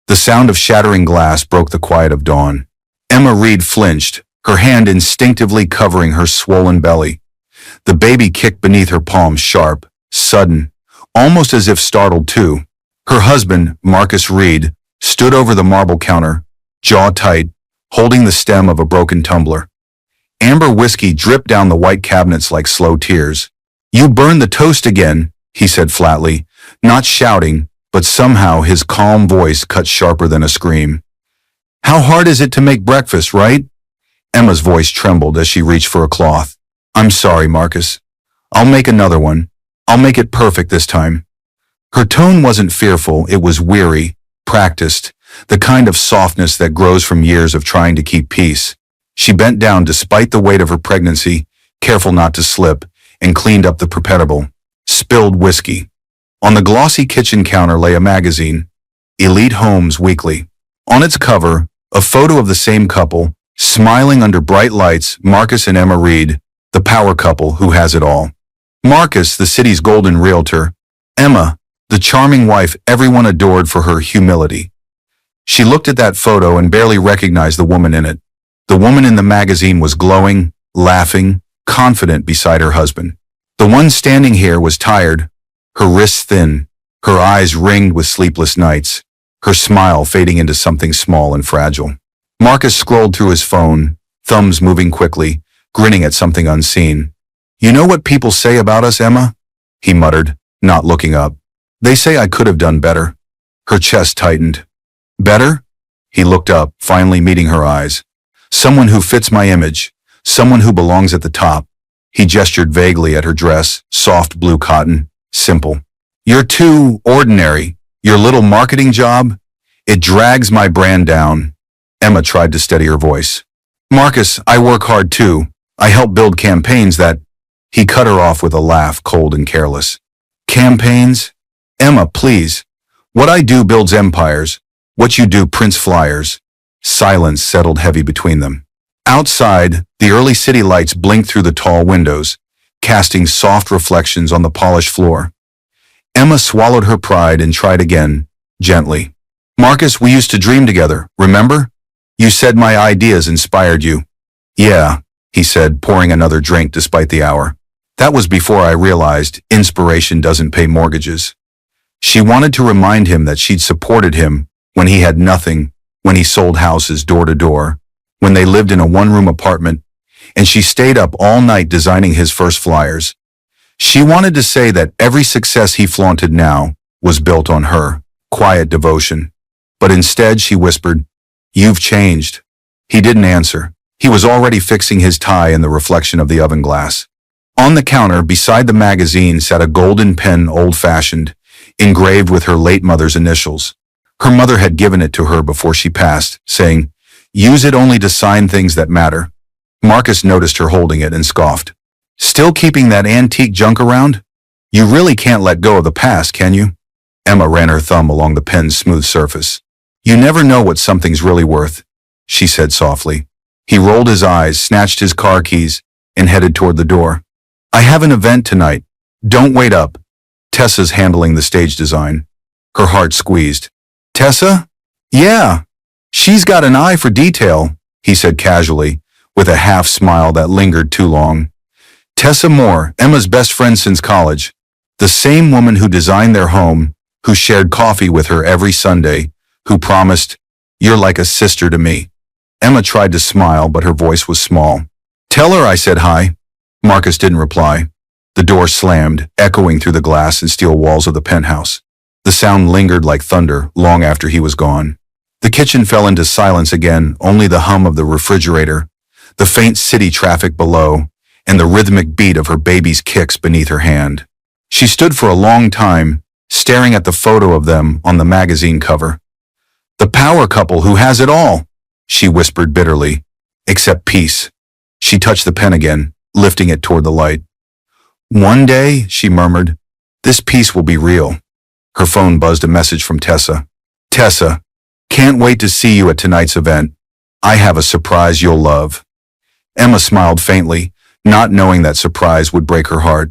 The sound of shattering glass broke the quiet of dawn. Emma Reed flinched, her hand instinctively covering her swollen belly. The baby kicked beneath her palm, sharp, sudden, almost as if startled too. Her husband, Marcus Reed, stood over the marble counter, jaw tight, holding the stem of a broken tumbler. Amber whiskey dripped down the white cabinets like slow tears. "You burned the toast again," he said flatly, not shouting, but somehow his calm voice cut sharper than a scream. "How hard is it to make breakfast, right?" Emma's voice trembled as she reached for a cloth. "I'm sorry, Marcus. I'll make another one. I'll make it perfect this time." Her tone wasn't fearful, it was weary, practiced, the kind of softness that grows from years of trying to keep peace. She bent down despite the weight of her pregnancy, careful not to slip, and cleaned up the perpetual, spilled whiskey. On the glossy kitchen counter lay a magazine, Elite Homes Weekly. On its cover, a photo of the same couple, smiling under bright lights, Marcus and Emma Reed, the power couple who has it all. Marcus, the city's golden realtor. Emma, the charming wife everyone adored for her humility. She looked at that photo and barely recognized the woman in it. The woman in the magazine was glowing, laughing, confident beside her husband. The one standing here was tired, her wrists thin, her eyes ringed with sleepless nights, her smile fading into something small and fragile. Marcus scrolled through his phone, thumbs moving quickly, grinning at something unseen. "You know what people say about us, Emma?" he muttered, not looking up. "They say I could have done better." Her chest tightened. "Better?" He looked up, finally meeting her eyes. "Someone who fits my image, someone who belongs at the top." He gestured vaguely at her dress, soft blue cotton, simple. "You're too ordinary. Your little marketing job? It drags my brand down." Emma tried to steady her voice. "Marcus, I work hard too. I help build campaigns that—" He cut her off with a laugh, cold and careless. "Campaigns? Emma, please. What I do builds empires. What you do prints flyers." Silence settled heavy between them. Outside, the early city lights blinked through the tall windows, casting soft reflections on the polished floor. Emma swallowed her pride and tried again, gently. "Marcus, we used to dream together, remember? You said my ideas inspired you." "Yeah," he said, pouring another drink despite the hour. "That was before I realized inspiration doesn't pay mortgages." She wanted to remind him that she'd supported him when he had nothing, when he sold houses door to door, when they lived in a one-room apartment, and she stayed up all night designing his first flyers. She wanted to say that every success he flaunted now was built on her quiet devotion. But instead she whispered, "You've changed." He didn't answer. He was already fixing his tie in the reflection of the oven glass. On the counter beside the magazine sat a golden pen, old-fashioned, engraved with her late mother's initials. Her mother had given it to her before she passed, saying, "Use it only to sign things that matter." Marcus noticed her holding it and scoffed. "Still keeping that antique junk around? You really can't let go of the past, can you?" Emma ran her thumb along the pen's smooth surface. "You never know what something's really worth," she said softly. He rolled his eyes, snatched his car keys, and headed toward the door. "I have an event tonight. Don't wait up." Tessa's handling the stage design. Her heart squeezed. "Tessa? Yeah. She's got an eye for detail," he said casually, with a half smile that lingered too long. Tessa Moore, Emma's best friend since college. The same woman who designed their home, who shared coffee with her every Sunday, who promised, "You're like a sister to me." Emma tried to smile, but her voice was small. "Tell her I said hi." Marcus didn't reply. The door slammed, echoing through the glass and steel walls of the penthouse. The sound lingered like thunder long after he was gone. The kitchen fell into silence again, only the hum of the refrigerator, the faint city traffic below, and the rhythmic beat of her baby's kicks beneath her hand. She stood for a long time, staring at the photo of them on the magazine cover. "The power couple who has it all," she whispered bitterly, "except peace." She touched the pen again, lifting it toward the light. "One day," she murmured, "this peace will be real." Her phone buzzed a message from Tessa. "Tessa, Can't wait to see you at tonight's event. I have a surprise you'll love. Emma smiled faintly, not knowing that surprise would break her heart.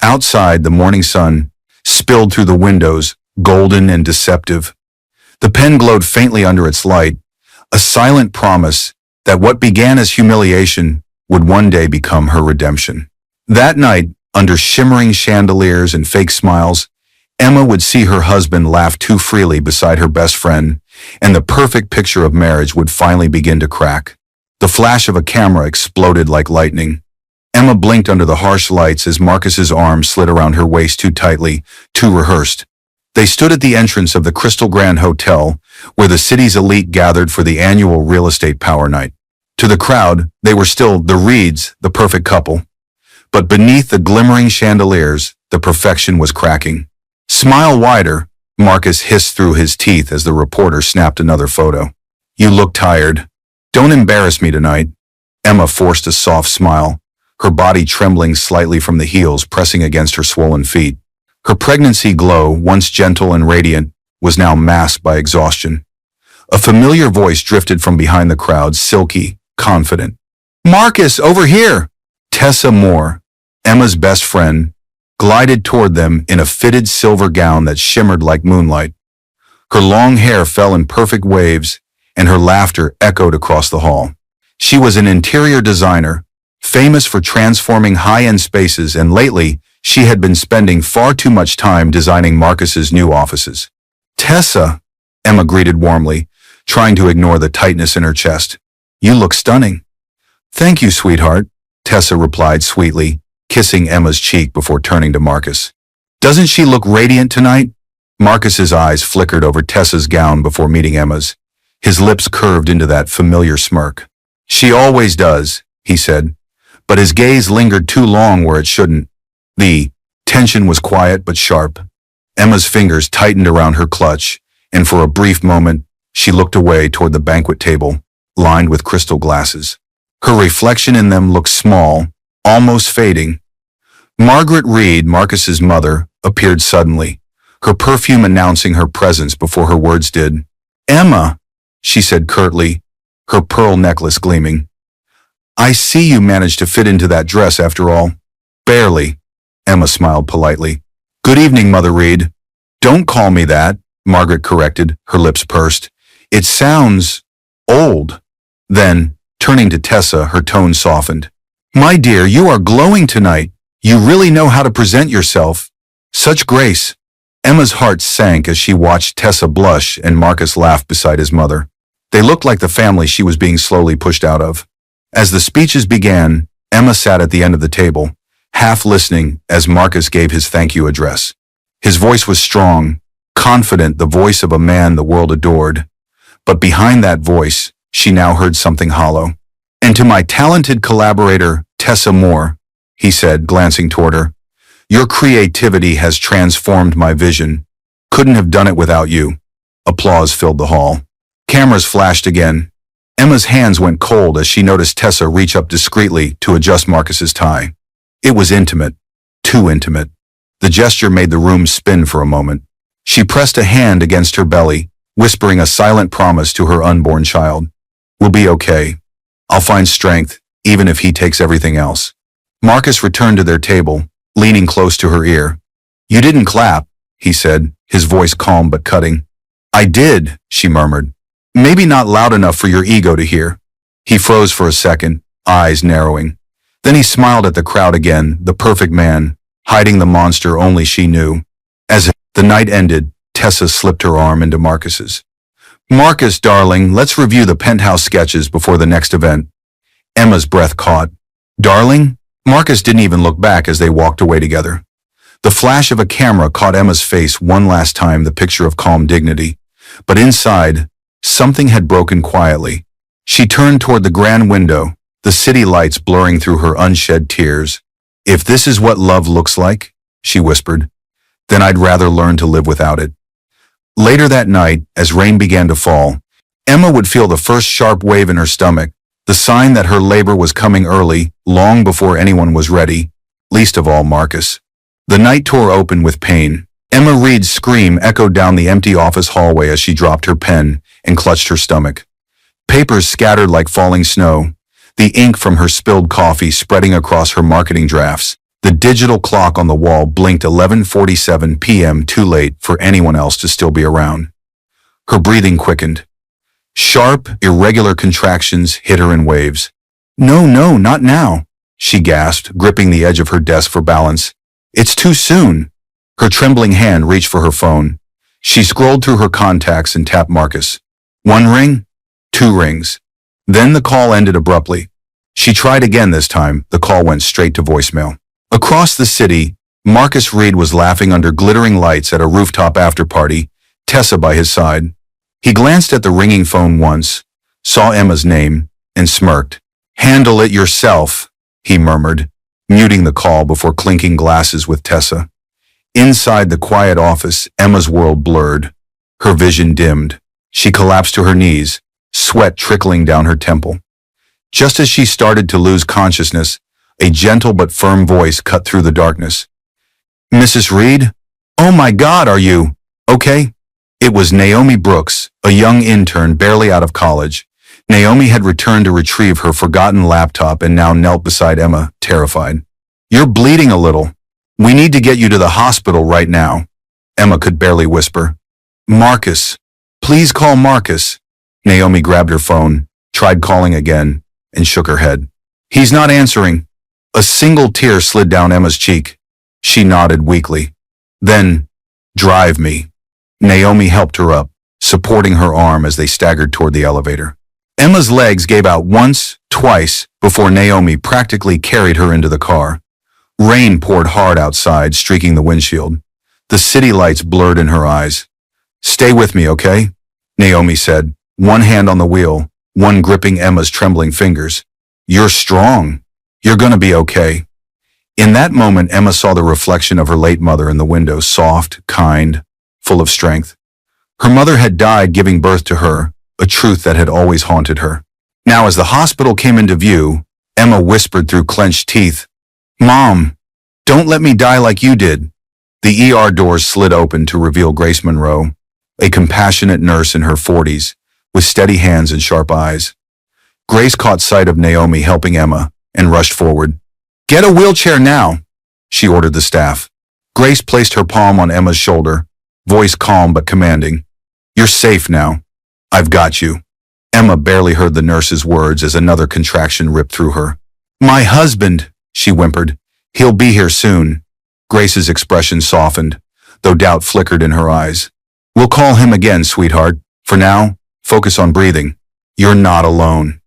Outside, the morning sun spilled through the windows, golden and deceptive. The pen glowed faintly under its light, a silent promise that what began as humiliation would one day become her redemption. That night, under shimmering chandeliers and fake smiles, Emma would see her husband laugh too freely beside her best friend, and the perfect picture of marriage would finally begin to crack. The flash of a camera exploded like lightning. Emma blinked under the harsh lights as Marcus's arm slid around her waist too tightly, too rehearsed. They stood at the entrance of the Crystal Grand Hotel, where the city's elite gathered for the annual real estate power night. To the crowd, they were still the Reeds, the perfect couple. But beneath the glimmering chandeliers, the perfection was cracking. Smile wider, Marcus hissed through his teeth as the reporter snapped another photo. You look tired. Don't embarrass me tonight. Emma forced a soft smile, her body trembling slightly from the heels pressing against her swollen feet. Her pregnancy glow, once gentle and radiant, was now masked by exhaustion. A familiar voice drifted from behind the crowd, silky, confident. Marcus, over here! Tessa Moore, Emma's best friend, glided toward them in a fitted silver gown that shimmered like moonlight. Her long hair fell in perfect waves, and her laughter echoed across the hall. She was an interior designer, famous for transforming high-end spaces, and lately, she had been spending far too much time designing Marcus's new offices. Tessa, Emma greeted warmly, trying to ignore the tightness in her chest. You look stunning. Thank you, sweetheart, Tessa replied sweetly, kissing Emma's cheek before turning to Marcus. Doesn't she look radiant tonight? Marcus's eyes flickered over Tessa's gown before meeting Emma's. His lips curved into that familiar smirk. She always does, he said, but his gaze lingered too long where it shouldn't. The tension was quiet but sharp. Emma's fingers tightened around her clutch, and for a brief moment, she looked away toward the banquet table, lined with crystal glasses. Her reflection in them looked small, almost fading. Margaret Reed, Marcus's mother, appeared suddenly, her perfume announcing her presence before her words did. Emma, she said curtly, her pearl necklace gleaming. I see you managed to fit into that dress after all. Barely, Emma smiled politely. Good evening, Mother Reed. Don't call me that, Margaret corrected, her lips pursed. It sounds old. Then, turning to Tessa, her tone softened. My dear, you are glowing tonight. You really know how to present yourself. Such grace. Emma's heart sank as she watched Tessa blush and Marcus laugh beside his mother. They looked like the family she was being slowly pushed out of. As the speeches began, Emma sat at the end of the table, half listening as Marcus gave his thank you address. His voice was strong, confident, the voice of a man the world adored. But behind that voice, she now heard something hollow. And to my talented collaborator, Tessa Moore, he said, glancing toward her, your creativity has transformed my vision. Couldn't have done it without you. Applause filled the hall. Cameras flashed again. Emma's hands went cold as she noticed Tessa reach up discreetly to adjust Marcus's tie. It was intimate, too intimate. The gesture made the room spin for a moment. She pressed a hand against her belly, whispering a silent promise to her unborn child. We'll be okay. I'll find strength, even if he takes everything else. Marcus returned to their table, leaning close to her ear. You didn't clap, he said, his voice calm but cutting. I did, she murmured. Maybe not loud enough for your ego to hear. He froze for a second, eyes narrowing. Then he smiled at the crowd again, the perfect man, hiding the monster only she knew. As the night ended, Tessa slipped her arm into Marcus's. Marcus, darling, let's review the penthouse sketches before the next event. Emma's breath caught. Darling? Marcus didn't even look back as they walked away together. The flash of a camera caught Emma's face one last time, the picture of calm dignity. But inside, something had broken quietly. She turned toward the grand window, the city lights blurring through her unshed tears. If this is what love looks like, she whispered, then I'd rather learn to live without it. Later that night, as rain began to fall, Emma would feel the first sharp wave in her stomach, the sign that her labor was coming early, long before anyone was ready, least of all Marcus. The night tore open with pain, Emma Reed's scream echoed down the empty office hallway as she dropped her pen and clutched her stomach. Papers scattered like falling snow, the ink from her spilled coffee spreading across her marketing drafts. The digital clock on the wall blinked 11:47 p.m. too late for anyone else to still be around. Her breathing quickened. Sharp, irregular contractions hit her in waves. "No, no, not now," she gasped, gripping the edge of her desk for balance. "It's too soon." Her trembling hand reached for her phone. She scrolled through her contacts and tapped Marcus. One ring, two rings. Then the call ended abruptly. She tried again this time. The call went straight to voicemail. Across the city, Marcus Reed was laughing under glittering lights at a rooftop after-party, Tessa by his side. He glanced at the ringing phone once, saw Emma's name, and smirked. "Handle it yourself," he murmured, muting the call before clinking glasses with Tessa. Inside the quiet office, Emma's world blurred. Her vision dimmed. She collapsed to her knees, sweat trickling down her temple. Just as she started to lose consciousness, a gentle but firm voice cut through the darkness. "Mrs. Reed? Oh my God, are you okay?" It was Naomi Brooks, a young intern barely out of college. Naomi had returned to retrieve her forgotten laptop and now knelt beside Emma, terrified. "You're bleeding a little. We need to get you to the hospital right now," Emma could barely whisper. "Marcus. Please call Marcus." Naomi grabbed her phone, tried calling again, and shook her head. "He's not answering." A single tear slid down Emma's cheek. She nodded weakly. Then, "Drive me." Naomi helped her up, supporting her arm as they staggered toward the elevator. Emma's legs gave out once, twice, before Naomi practically carried her into the car. Rain poured hard outside, streaking the windshield. The city lights blurred in her eyes. "Stay with me, okay?" Naomi said, one hand on the wheel, one gripping Emma's trembling fingers. "You're strong. You're gonna be okay." In that moment, Emma saw the reflection of her late mother in the window, soft, kind, full of strength. Her mother had died giving birth to her, a truth that had always haunted her. Now, as the hospital came into view, Emma whispered through clenched teeth, "Mom, don't let me die like you did." The ER doors slid open to reveal Grace Monroe, a compassionate nurse in her 40s, with steady hands and sharp eyes. Grace caught sight of Naomi helping Emma and rushed forward. "Get a wheelchair now," she ordered the staff. Grace placed her palm on Emma's shoulder, voice calm but commanding. "You're safe now. I've got you." Emma barely heard the nurse's words as another contraction ripped through her. "My husband," she whimpered. "He'll be here soon." Grace's expression softened, though doubt flickered in her eyes. "We'll call him again, sweetheart. For now, focus on breathing. You're not alone."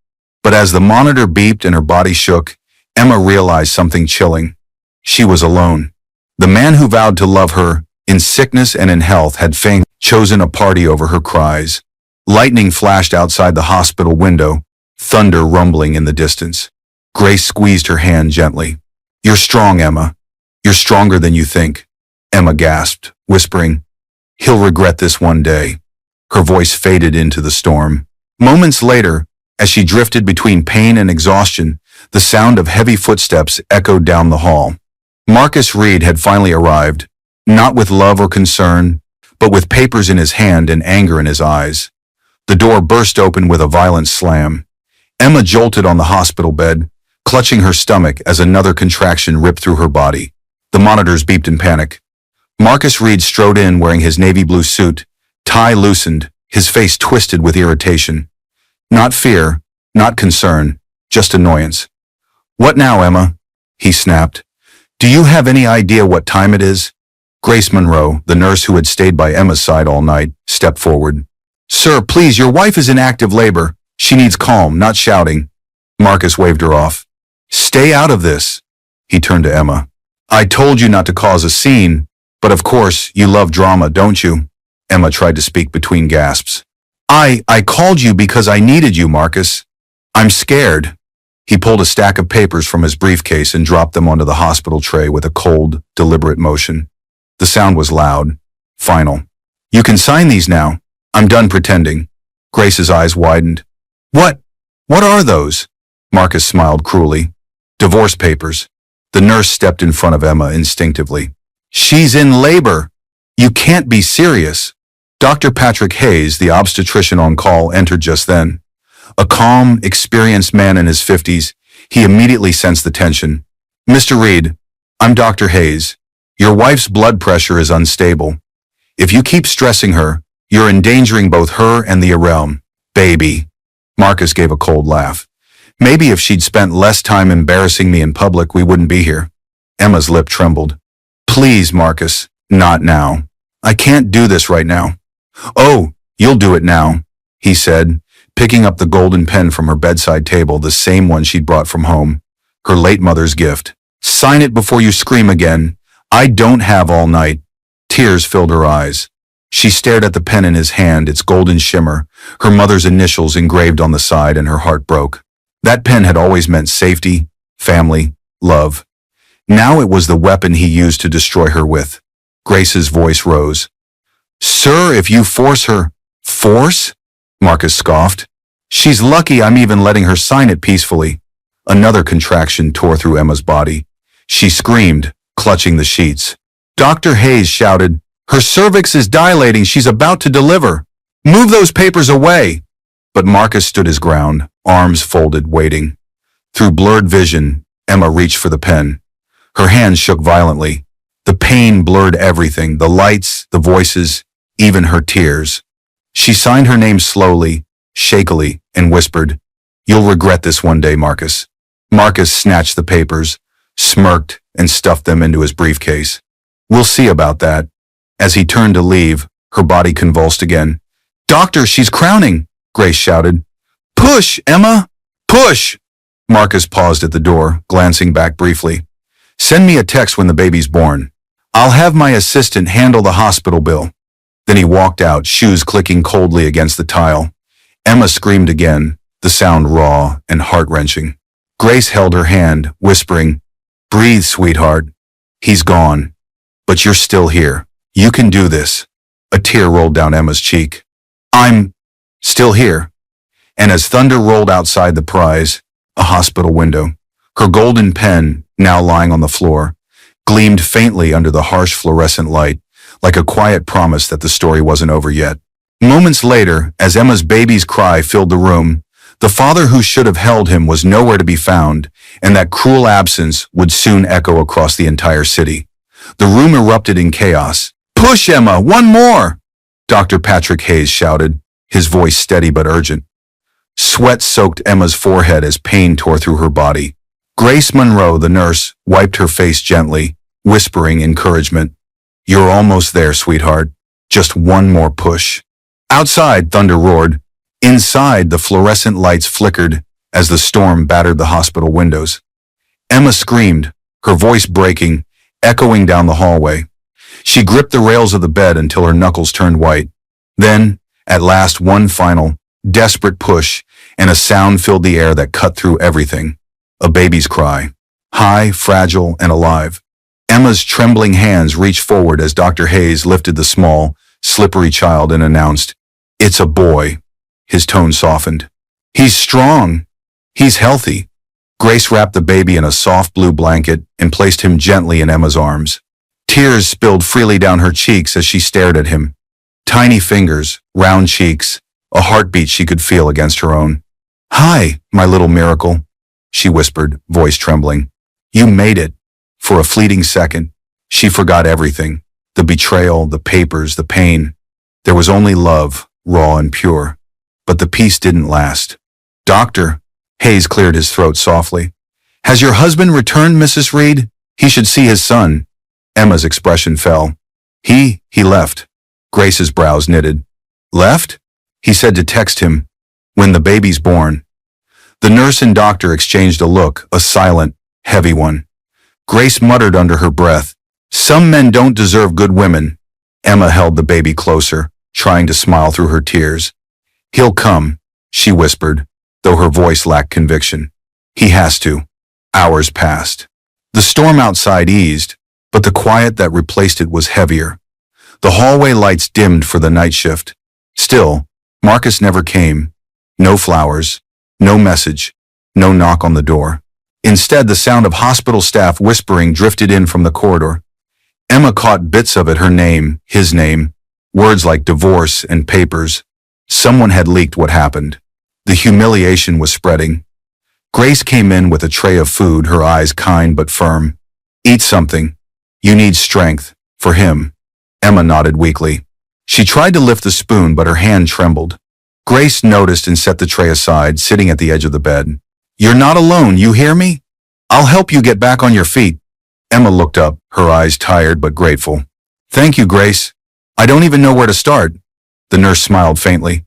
But as the monitor beeped and her body shook, Emma realized something chilling. She was alone. The man who vowed to love her, in sickness and in health, had chosen a party over her cries. Lightning flashed outside the hospital window, thunder rumbling in the distance. Grace squeezed her hand gently. "You're strong, Emma. You're stronger than you think." Emma gasped, whispering, "He'll regret this one day." Her voice faded into the storm. Moments later, as she drifted between pain and exhaustion, the sound of heavy footsteps echoed down the hall. Marcus Reed had finally arrived, not with love or concern, but with papers in his hand and anger in his eyes. The door burst open with a violent slam. Emma jolted on the hospital bed, clutching her stomach as another contraction ripped through her body. The monitors beeped in panic. Marcus Reed strode in wearing his navy blue suit, tie loosened, his face twisted with irritation. Not fear, not concern, just annoyance. "What now, Emma?" he snapped. "Do you have any idea what time it is?" Grace Monroe, the nurse who had stayed by Emma's side all night, stepped forward. "Sir, please, your wife is in active labor. She needs calm, not shouting." Marcus waved her off. "Stay out of this." He turned to Emma. "I told you not to cause a scene, but of course you love drama, don't you?" Emma tried to speak between gasps. I called you because I needed you, Marcus. I'm scared." He pulled a stack of papers from his briefcase and dropped them onto the hospital tray with a cold, deliberate motion. The sound was loud, final. "You can sign these now. I'm done pretending." Grace's eyes widened. What are those?" Marcus smiled cruelly. "Divorce papers." The nurse stepped in front of Emma instinctively. "She's in labor." You can't be serious. Dr. Patrick Hayes, the obstetrician on call, entered just then. A calm, experienced man in his 50s, he immediately sensed the tension. Mr. Reed, I'm Dr. Hayes. Your wife's blood pressure is unstable. If you keep stressing her, you're endangering both her and the realm. Baby. Marcus gave a cold laugh. Maybe if she'd spent less time embarrassing me in public, we wouldn't be here. Emma's lip trembled. Please, Marcus, not now. I can't do this right now. Oh, you'll do it now, he said, picking up the golden pen from her bedside table, the same one she'd brought from home, her late mother's gift. Sign it before you scream again. I don't have all night. Tears filled her eyes. She stared at the pen in his hand, its golden shimmer, her mother's initials engraved on the side, and her heart broke. That pen had always meant safety, family, love. Now it was the weapon he used to destroy her with. Grace's voice rose. Sir, if you force her— Force? Marcus scoffed. She's lucky I'm even letting her sign it peacefully. Another contraction tore through Emma's body. She screamed, clutching the sheets. Dr. Hayes shouted, Her cervix is dilating, she's about to deliver. Move those papers away. But Marcus stood his ground, arms folded, waiting. Through blurred vision, Emma reached for the pen. Her hands shook violently. The pain blurred everything, the lights, the voices, even her tears. She signed her name slowly, shakily, and whispered, You'll regret this one day, Marcus. Marcus snatched the papers, smirked, and stuffed them into his briefcase. We'll see about that. As he turned to leave, her body convulsed again. Doctor, she's crowning, Grace shouted. Push, Emma! Push! Marcus paused at the door, glancing back briefly. Send me a text when the baby's born. I'll have my assistant handle the hospital bill. Then he walked out, shoes clicking coldly against the tile. Emma screamed again, the sound raw and heart-wrenching. Grace held her hand, whispering, Breathe, sweetheart. He's gone. But you're still here. You can do this. A tear rolled down Emma's cheek. I'm still here. And as thunder rolled outside the prize, a hospital window, her golden pen, now lying on the floor, gleamed faintly under the harsh fluorescent light, like a quiet promise that the story wasn't over yet. Moments later, as Emma's baby's cry filled the room, the father who should have held him was nowhere to be found, and that cruel absence would soon echo across the entire city. The room erupted in chaos. Push, Emma, one more! Dr. Patrick Hayes shouted, his voice steady but urgent. Sweat soaked Emma's forehead as pain tore through her body. Grace Monroe, the nurse, wiped her face gently, whispering encouragement. You're almost there, sweetheart. Just one more push. Outside, thunder roared. Inside, the fluorescent lights flickered as the storm battered the hospital windows. Emma screamed, her voice breaking, echoing down the hallway. She gripped the rails of the bed until her knuckles turned white. Then, at last, one final, desperate push, and a sound filled the air that cut through everything. A baby's cry. High, fragile, and alive. Emma's trembling hands reached forward as Dr. Hayes lifted the small, slippery child and announced, It's a boy. His tone softened. He's strong. He's healthy. Grace wrapped the baby in a soft blue blanket and placed him gently in Emma's arms. Tears spilled freely down her cheeks as she stared at him. Tiny fingers, round cheeks, a heartbeat she could feel against her own. Hi, my little miracle, she whispered, voice trembling. You made it. For a fleeting second, she forgot everything. The betrayal, the papers, the pain. There was only love, raw and pure. But the peace didn't last. Doctor, Hayes cleared his throat softly. Has your husband returned, Mrs. Reed? He should see his son. Emma's expression fell. He left. Grace's brows knitted. Left? He said to text him. When the baby's born. The nurse and doctor exchanged a look, a silent, heavy one. Grace muttered under her breath. Some men don't deserve good women. Emma held the baby closer, trying to smile through her tears. He'll come, she whispered, though her voice lacked conviction. He has to. Hours passed. The storm outside eased, but the quiet that replaced it was heavier. The hallway lights dimmed for the night shift. Still, Marcus never came. No flowers, no message, no knock on the door. Instead, the sound of hospital staff whispering drifted in from the corridor. Emma caught bits of it, her name, his name, words like divorce and papers. Someone had leaked what happened. The humiliation was spreading. Grace came in with a tray of food, her eyes kind but firm. Eat something. You need strength. For him. Emma nodded weakly. She tried to lift the spoon, but her hand trembled. Grace noticed and set the tray aside, sitting at the edge of the bed. You're not alone, you hear me? I'll help you get back on your feet. Emma looked up, her eyes tired but grateful. Thank you, Grace. I don't even know where to start. The nurse smiled faintly.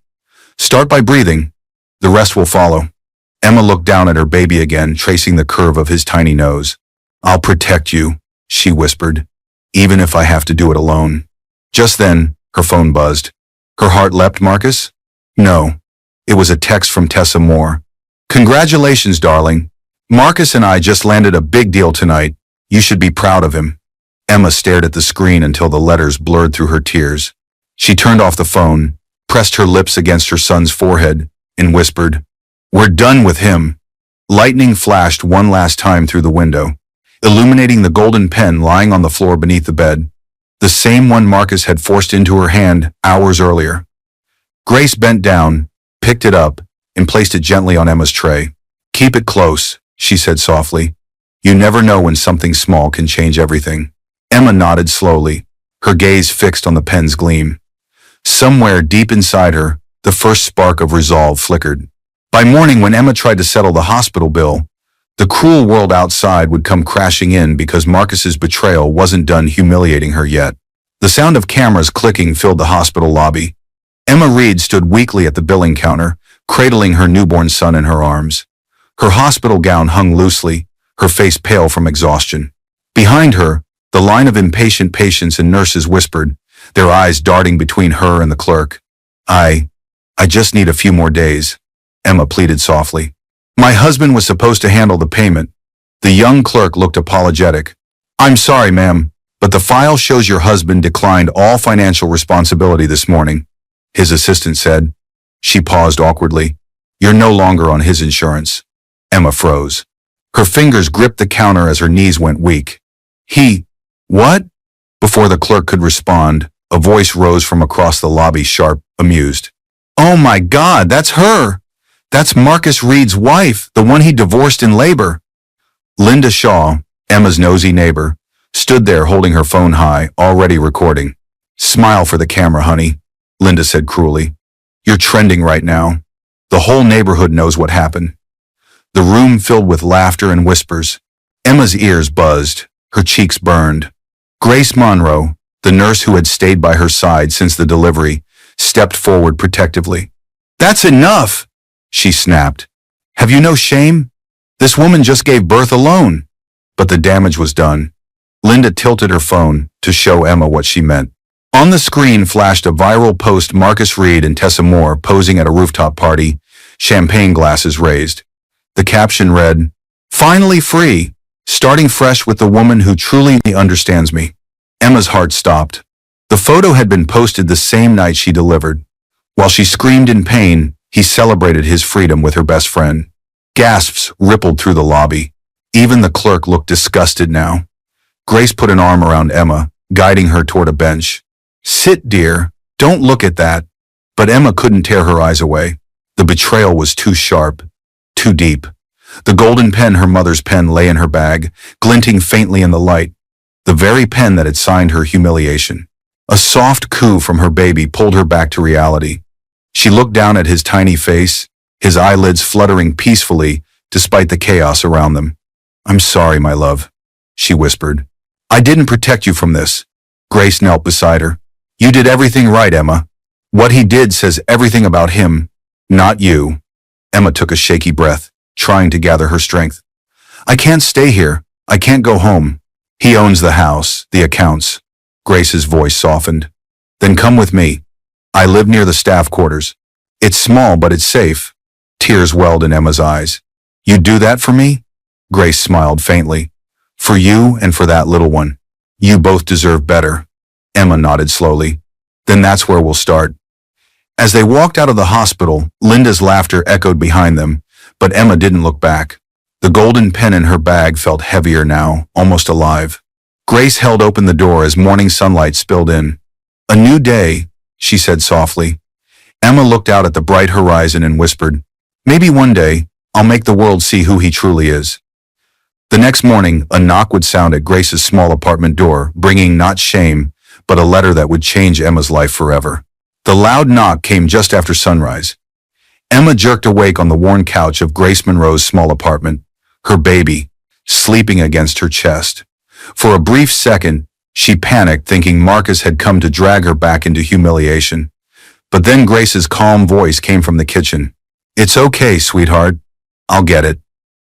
Start by breathing. The rest will follow. Emma looked down at her baby again, tracing the curve of his tiny nose. I'll protect you, she whispered, even if I have to do it alone. Just then, her phone buzzed. Her heart leapt. Marcus? No. It was a text from Tessa Moore. Congratulations, darling. Marcus and I just landed a big deal tonight. You should be proud of him. Emma stared at the screen until the letters blurred through her tears. She turned off the phone, pressed her lips against her son's forehead, and whispered, We're done with him. Lightning flashed one last time through the window, illuminating the golden pen lying on the floor beneath the bed, the same one Marcus had forced into her hand hours earlier. Grace bent down, picked it up, and placed it gently on Emma's tray. Keep it close, she said softly. You never know when something small can change everything. Emma nodded slowly, her gaze fixed on the pen's gleam. Somewhere deep inside her, the first spark of resolve flickered. By morning, when Emma tried to settle the hospital bill, the cruel world outside would come crashing in because Marcus's betrayal wasn't done humiliating her yet. The sound of cameras clicking filled the hospital lobby. Emma Reed stood weakly at the billing counter, cradling her newborn son in her arms. Her hospital gown hung loosely, her face pale from exhaustion. Behind her, the line of impatient patients and nurses whispered, their eyes darting between her and the clerk. I just need a few more days, Emma pleaded softly. My husband was supposed to handle the payment. The young clerk looked apologetic. I'm sorry, ma'am, but the file shows your husband declined all financial responsibility this morning, his assistant said. She paused awkwardly. You're no longer on his insurance. Emma froze. Her fingers gripped the counter as her knees went weak. What? Before the clerk could respond, a voice rose from across the lobby, sharp, amused. Oh my God, that's her! That's Marcus Reed's wife, the one he divorced in labor. Linda Shaw, Emma's nosy neighbor, stood there holding her phone high, already recording. Smile for the camera, honey, Linda said cruelly. You're trending right now. The whole neighborhood knows what happened. The room filled with laughter and whispers. Emma's ears buzzed, her cheeks burned. Grace Monroe, the nurse who had stayed by her side since the delivery, stepped forward protectively. That's enough, she snapped. Have you no shame? This woman just gave birth alone. But the damage was done. Linda tilted her phone to show Emma what she meant. On the screen flashed a viral post, Marcus Reed and Tessa Moore posing at a rooftop party, champagne glasses raised. The caption read, Finally free, starting fresh with the woman who truly understands me. Emma's heart stopped. The photo had been posted the same night she delivered. While she screamed in pain, he celebrated his freedom with her best friend. Gasps rippled through the lobby. Even the clerk looked disgusted now. Grace put an arm around Emma, guiding her toward a bench. Sit, dear. Don't look at that. But Emma couldn't tear her eyes away. The betrayal was too sharp, too deep. The golden pen, her mother's pen, lay in her bag, glinting faintly in the light. The very pen that had signed her humiliation. A soft coo from her baby pulled her back to reality. She looked down at his tiny face, his eyelids fluttering peacefully despite the chaos around them. I'm sorry, my love, she whispered. I didn't protect you from this. Grace knelt beside her. You did everything right, Emma. What he did says everything about him, not you. Emma took a shaky breath, trying to gather her strength. I can't stay here. I can't go home. He owns the house, the accounts. Grace's voice softened. Then come with me. I live near the staff quarters. It's small, but it's safe. Tears welled in Emma's eyes. You'd do that for me? Grace smiled faintly. For you and for that little one. You both deserve better. Emma nodded slowly. Then that's where we'll start. As they walked out of the hospital, Linda's laughter echoed behind them, but Emma didn't look back. The golden pen in her bag felt heavier now, almost alive. Grace held open the door as morning sunlight spilled in. "A new day," she said softly. Emma looked out at the bright horizon and whispered, "Maybe one day, I'll make the world see who he truly is." The next morning, a knock would sound at Grace's small apartment door, bringing not shame, but a letter that would change Emma's life forever. The loud knock came just after sunrise. Emma jerked awake on the worn couch of Grace Monroe's small apartment, her baby, sleeping against her chest. For a brief second, she panicked, thinking Marcus had come to drag her back into humiliation. But then Grace's calm voice came from the kitchen. "It's okay, sweetheart. I'll get it."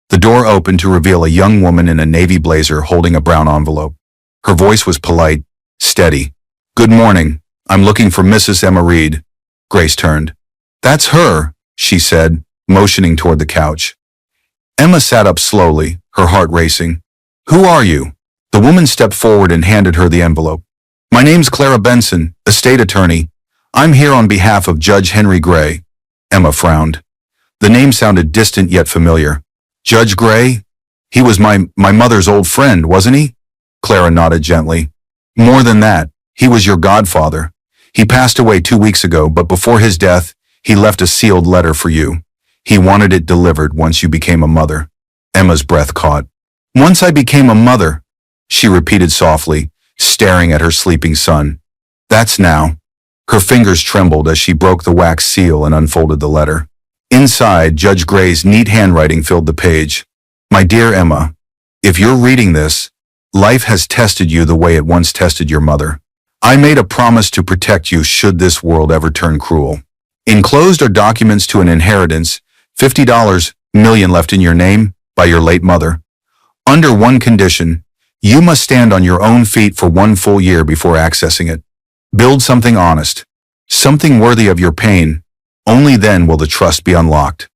The door opened to reveal a young woman in a navy blazer holding a brown envelope. Her voice was polite, steady. "Good morning. I'm looking for Mrs. Emma Reed." Grace turned. "That's her," she said, motioning toward the couch. Emma sat up slowly, her heart racing. "Who are you?" The woman stepped forward and handed her the envelope. "My name's Clara Benson, estate attorney. I'm here on behalf of Judge Henry Gray." Emma frowned. The name sounded distant yet familiar. "Judge Gray? He was my mother's old friend, wasn't he?" Clara nodded gently. "More than that, he was your godfather. He passed away 2 weeks ago, but before his death, he left a sealed letter for you. He wanted it delivered once you became a mother." Emma's breath caught. "Once I became a mother," she repeated softly, staring at her sleeping son. "That's now." Her fingers trembled as she broke the wax seal and unfolded the letter. Inside, Judge Gray's neat handwriting filled the page. "My dear Emma, if you're reading this, life has tested you the way it once tested your mother. I made a promise to protect you should this world ever turn cruel. Enclosed are documents to an inheritance, $50 million left in your name by your late mother. Under one condition, you must stand on your own feet for 1 full year before accessing it. Build something honest, something worthy of your pain. Only then will the trust be unlocked."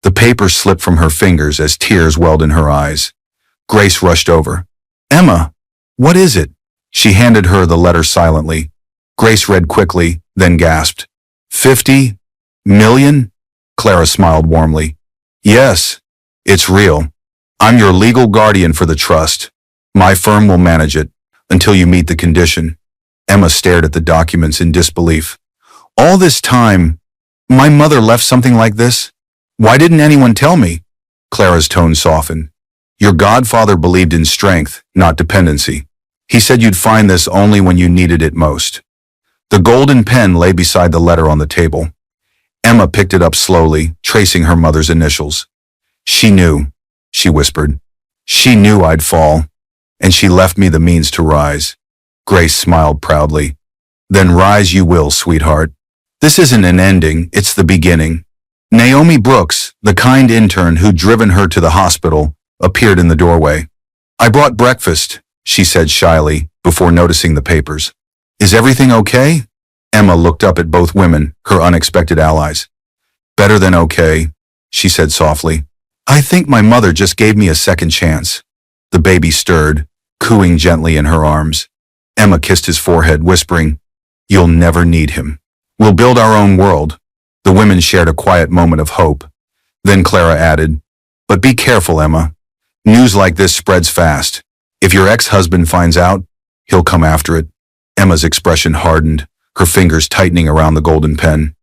The paper slipped from her fingers as tears welled in her eyes. Grace rushed over. "Emma, what is it?" She handed her the letter silently. Grace read quickly, then gasped. $50 million? Clara smiled warmly. "Yes, it's real. I'm your legal guardian for the trust. My firm will manage it until you meet the condition." Emma stared at the documents in disbelief. "All this time, my mother left something like this? Why didn't anyone tell me?" Clara's tone softened. "Your godfather believed in strength, not dependency. He said you'd find this only when you needed it most." The golden pen lay beside the letter on the table. Emma picked it up slowly, tracing her mother's initials. "She knew," she whispered. "She knew I'd fall, and she left me the means to rise." Grace smiled proudly. "Then rise you will, sweetheart. This isn't an ending, it's the beginning." Naomi Brooks, the kind intern who'd driven her to the hospital, appeared in the doorway. "I brought breakfast," she said shyly, before noticing the papers. "Is everything okay?" Emma looked up at both women, her unexpected allies. "Better than okay," she said softly. "I think my mother just gave me a second chance." The baby stirred, cooing gently in her arms. Emma kissed his forehead, whispering, "You'll never need him. We'll build our own world." The women shared a quiet moment of hope. Then Clara added, "But be careful, Emma. News like this spreads fast. If your ex-husband finds out, he'll come after it." Emma's expression hardened, her fingers tightening around the golden pen.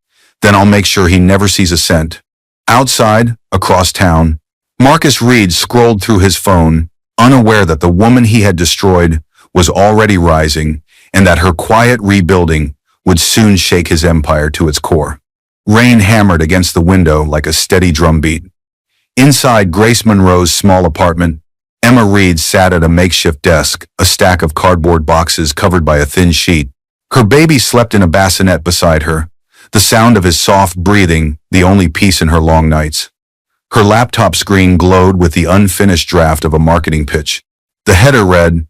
"Then I'll make sure he never sees a cent." Outside, across town, Marcus Reed scrolled through his phone, unaware that the woman he had destroyed was already rising and that her quiet rebuilding would soon shake his empire to its core. Rain hammered against the window like a steady drumbeat. Inside Grace Monroe's small apartment, Emma Reed sat at a makeshift desk, a stack of cardboard boxes covered by a thin sheet. Her baby slept in a bassinet beside her, the sound of his soft breathing the only peace in her long nights. Her laptop screen glowed with the unfinished draft of a marketing pitch. The header read,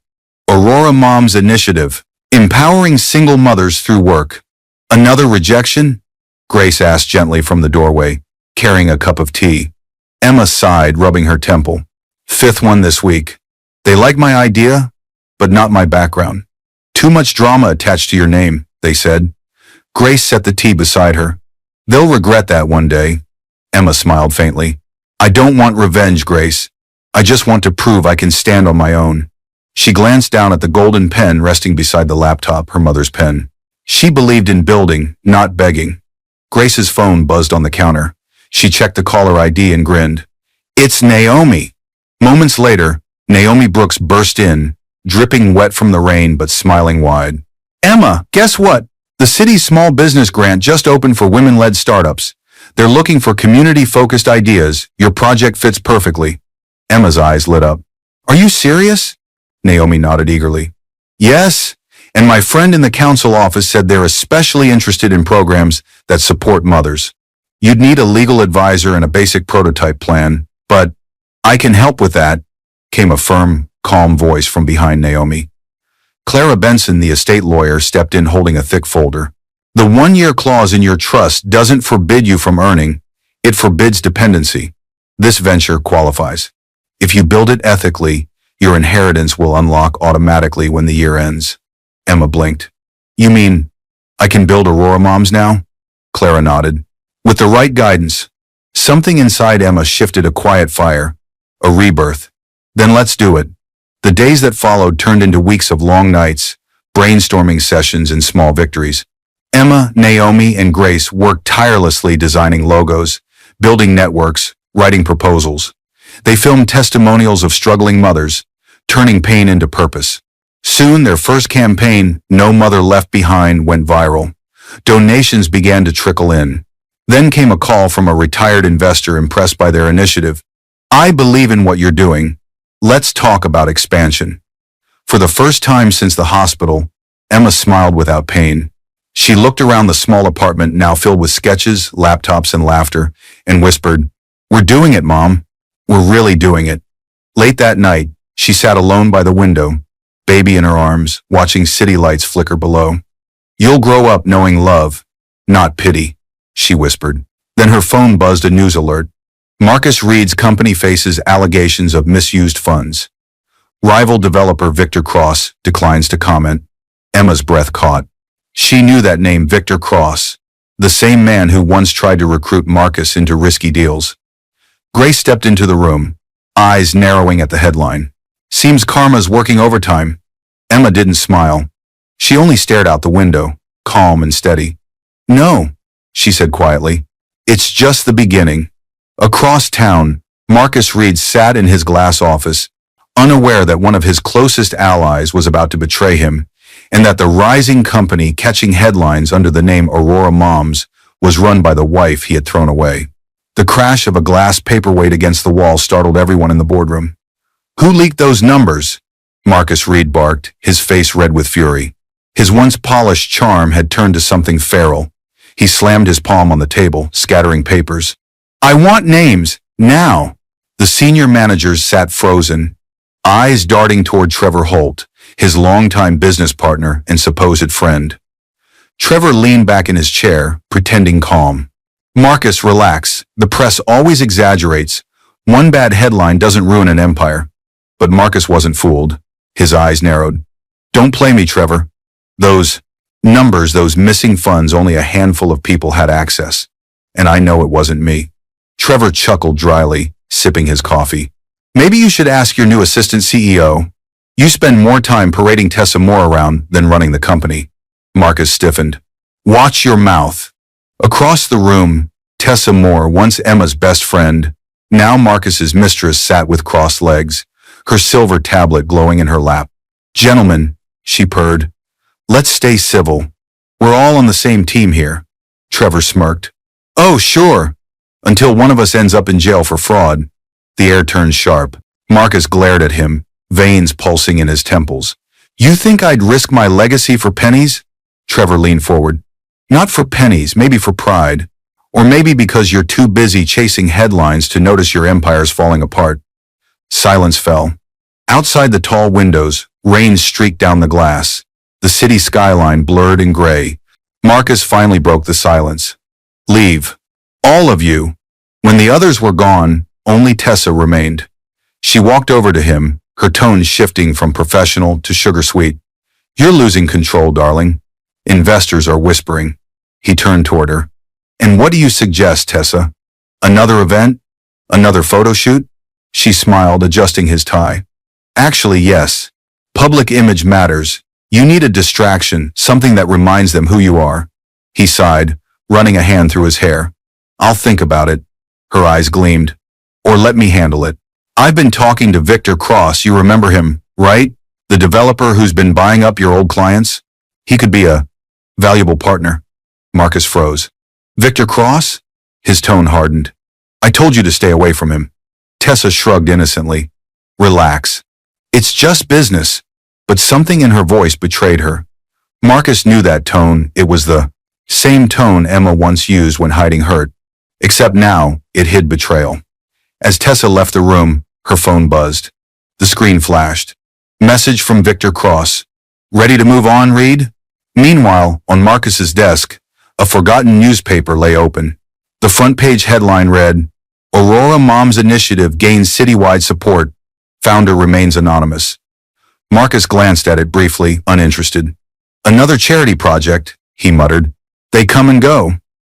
"Aurora Mom's Initiative, Empowering Single Mothers Through Work." "Another rejection?" Grace asked gently from the doorway, carrying a cup of tea. Emma sighed, rubbing her temple. "5th one this week. They like my idea, but not my background. Too much drama attached to your name," they said. Grace set the tea beside her. "They'll regret that one day." Emma smiled faintly. "I don't want revenge, Grace. I just want to prove I can stand on my own." She glanced down at the golden pen resting beside the laptop, her mother's pen. She believed in building, not begging. Grace's phone buzzed on the counter. She checked the caller ID and grinned. It's Naomi. Moments later, Naomi Brooks burst in, dripping wet from the rain but smiling wide. Emma, guess what? The city's small business grant just opened for women-led startups. They're looking for community-focused ideas. Your project fits perfectly. Emma's eyes lit up. Are you serious? Naomi nodded eagerly. Yes, and my friend in the council office said they're especially interested in programs that support mothers. You'd need a legal advisor and a basic prototype plan, but I can help with that, came a firm, calm voice from behind Naomi. Clara Benson, the estate lawyer, stepped in holding a thick folder. The 1-year clause in your trust doesn't forbid you from earning. It forbids dependency. This venture qualifies. If you build it ethically, your inheritance will unlock automatically when the year ends. Emma blinked. You mean, I can build Aurora Moms now? Clara nodded. With the right guidance. Something inside Emma shifted a quiet fire. A rebirth. Then let's do it. The days that followed turned into weeks of long nights, brainstorming sessions and small victories. Emma, Naomi, and Grace worked tirelessly designing logos, building networks, writing proposals. They filmed testimonials of struggling mothers, turning pain into purpose. Soon their first campaign, No Mother Left Behind, went viral. Donations began to trickle in. Then came a call from a retired investor impressed by their initiative. I believe in what you're doing. Let's talk about expansion. For the first time since the hospital, Emma smiled without pain. She looked around the small apartment now filled with sketches, laptops, and laughter, and whispered, We're doing it, Mom. We're really doing it. Late that night, she sat alone by the window, baby in her arms, watching city lights flicker below. You'll grow up knowing love, not pity, she whispered. Then her phone buzzed a news alert. Marcus Reed's company faces allegations of misused funds. Rival developer Victor Cross declines to comment. Emma's breath caught. She knew that name, Victor Cross, the same man who once tried to recruit Marcus into risky deals. Grace stepped into the room, eyes narrowing at the headline. Seems karma's working overtime. Emma didn't smile. She only stared out the window, calm and steady. No, she said quietly. It's just the beginning. Across town, Marcus Reed sat in his glass office, unaware that one of his closest allies was about to betray him, and that the rising company catching headlines under the name Aurora Moms was run by the wife he had thrown away. The crash of a glass paperweight against the wall startled everyone in the boardroom. Who leaked those numbers? Marcus Reed barked, his face red with fury. His once polished charm had turned to something feral. He slammed his palm on the table, scattering papers. I want names, now! The senior managers sat frozen, eyes darting toward Trevor Holt, his longtime business partner and supposed friend. Trevor leaned back in his chair, pretending calm. Marcus, relax. The press always exaggerates. One bad headline doesn't ruin an empire. But Marcus wasn't fooled. His eyes narrowed. Don't play me, Trevor. Those numbers, those missing funds, only a handful of people had access. And I know it wasn't me. Trevor chuckled dryly, sipping his coffee. Maybe you should ask your new assistant CEO. You spend more time parading Tessa Moore around than running the company. Marcus stiffened. Watch your mouth. Across the room, Tessa Moore, once Emma's best friend, now Marcus's mistress, sat with crossed legs, her silver tablet glowing in her lap. Gentlemen, she purred, let's stay civil. We're all on the same team here. Trevor smirked. Oh, sure. Until one of us ends up in jail for fraud. The air turned sharp. Marcus glared at him, veins pulsing in his temples. You think I'd risk my legacy for pennies? Trevor leaned forward. Not for pennies, maybe for pride. Or maybe because you're too busy chasing headlines to notice your empire's falling apart. Silence fell. Outside the tall windows, rain streaked down the glass. The city skyline blurred and gray. Marcus finally broke the silence. Leave. All of you. When the others were gone, only Tessa remained. She walked over to him, her tone shifting from professional to sugar-sweet. You're losing control, darling. Investors are whispering. He turned toward her. And what do you suggest, Tessa? Another event? Another photo shoot? She smiled, adjusting his tie. Actually, yes. Public image matters. You need a distraction, something that reminds them who you are. He sighed, running a hand through his hair. I'll think about it. Her eyes gleamed. Or let me handle it. I've been talking to Victor Cross, you remember him, right? The developer who's been buying up your old clients? He could be a valuable partner. Marcus froze. Victor Cross? His tone hardened. I told you to stay away from him. Tessa shrugged innocently. Relax. It's just business. But something in her voice betrayed her. Marcus knew that tone. It was the same tone Emma once used when hiding hurt. Except now, it hid betrayal. As Tessa left the room, her phone buzzed. The screen flashed. Message from Victor Cross. Ready to move on, Reed? Meanwhile, on Marcus's desk, a forgotten newspaper lay open. The front page headline read, Aurora Mom's Initiative gains citywide support. Founder remains anonymous. Marcus glanced at it briefly, uninterested. Another charity project, he muttered. They come and go.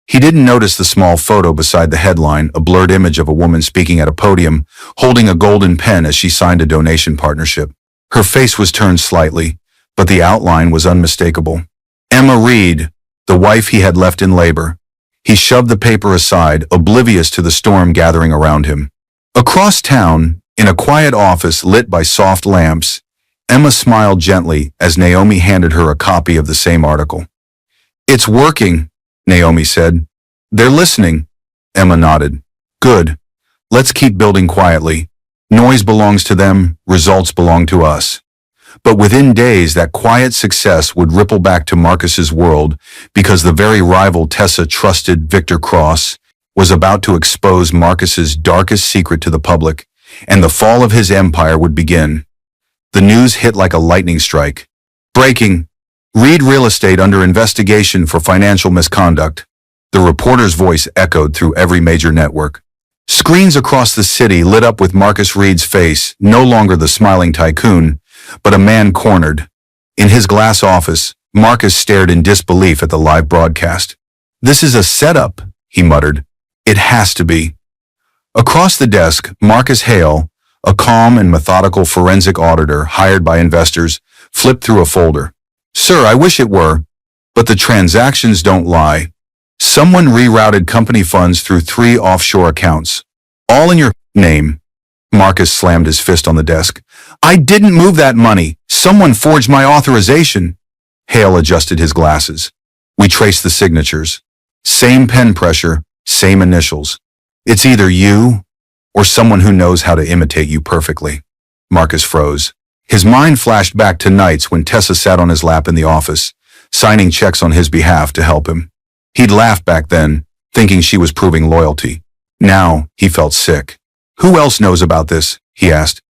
He didn't notice the small photo beside the headline, a blurred image of a woman speaking at a podium, holding a golden pen as she signed a donation partnership. Her face was turned slightly, but the outline was unmistakable. Emma Reed, the wife he had left in labor. He shoved the paper aside, oblivious to the storm gathering around him. Across town, in a quiet office lit by soft lamps, Emma smiled gently as Naomi handed her a copy of the same article. It's working, Naomi said. They're listening. Emma nodded. Good. Let's keep building quietly. Noise belongs to them, results belong to us. But within days, that quiet success would ripple back to Marcus's world because the very rival Tessa trusted, Victor Cross, was about to expose Marcus's darkest secret to the public, and the fall of his empire would begin. The news hit like a lightning strike. Breaking. Reed Real Estate under investigation for financial misconduct. The reporter's voice echoed through every major network. Screens across the city lit up with Marcus Reed's face, no longer the smiling tycoon, but a man cornered. In his glass office, Marcus stared in disbelief at the live broadcast. This is a setup, he muttered. It has to be. Across the desk, Marcus Hale, a calm and methodical forensic auditor hired by investors, flipped through a folder. Sir, I wish it were, but the transactions don't lie. Someone rerouted company funds through 3 offshore accounts. All in your name. Marcus slammed his fist on the desk. I didn't move that money. Someone forged my authorization. Hale adjusted his glasses. We traced the signatures. Same pen pressure, same initials. It's either you or someone who knows how to imitate you perfectly. Marcus froze. His mind flashed back to nights when Tessa sat on his lap in the office, signing checks on his behalf to help him. He'd laughed back then, thinking she was proving loyalty. Now, he felt sick. Who else knows about this? He asked.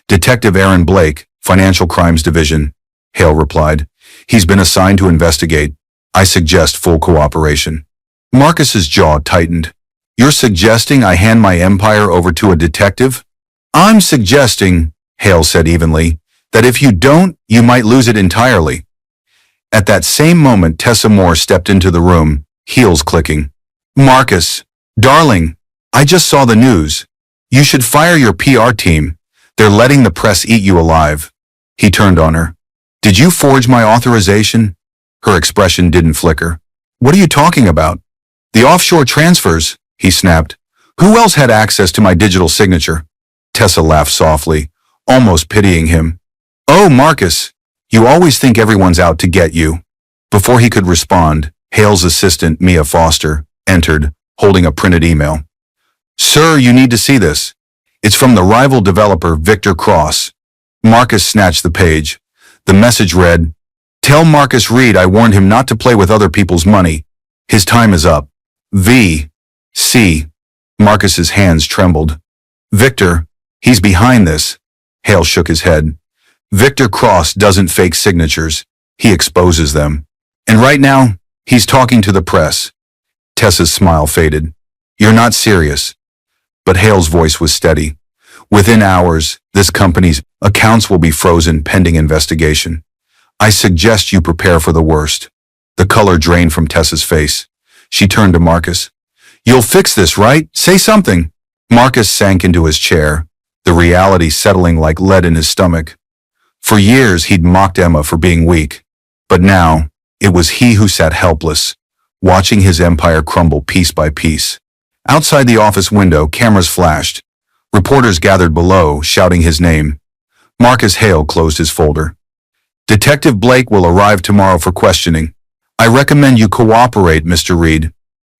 Detective Aaron Blake, Financial Crimes Division. Hale replied. He's been assigned to investigate. I suggest full cooperation. Marcus's jaw tightened. You're suggesting I hand my empire over to a detective? I'm suggesting, Hale said evenly, that if you don't, you might lose it entirely. At that same moment, Tessa Moore stepped into the room, heels clicking. Marcus, darling, I just saw the news. You should fire your PR team. They're letting the press eat you alive. He turned on her. Did you forge my authorization? Her expression didn't flicker. What are you talking about? The offshore transfers, he snapped. Who else had access to my digital signature? Tessa laughed softly, almost pitying him. Oh, Marcus, you always think everyone's out to get you. Before he could respond, Hale's assistant, Mia Foster, entered, holding a printed email. Sir, you need to see this. It's from the rival developer, Victor Cross. Marcus snatched the page. The message read, Tell Marcus Reed I warned him not to play with other people's money. His time is up. V.C. Marcus's hands trembled. Victor, he's behind this. Hale shook his head. Victor Cross doesn't fake signatures. He exposes them. And right now, he's talking to the press. Tessa's smile faded. You're not serious. But Hale's voice was steady. Within hours, this company's accounts will be frozen pending investigation. I suggest you prepare for the worst. The color drained from Tessa's face. She turned to Marcus. You'll fix this, right? Say something. Marcus sank into his chair, the reality settling like lead in his stomach. For years he'd mocked Emma for being weak, but now it was he who sat helpless, watching his empire crumble piece by piece. Outside the office window, cameras flashed. Reporters gathered below, shouting his name. Marcus Hale closed his folder. Detective Blake will arrive tomorrow for questioning. I recommend you cooperate, Mr. Reed.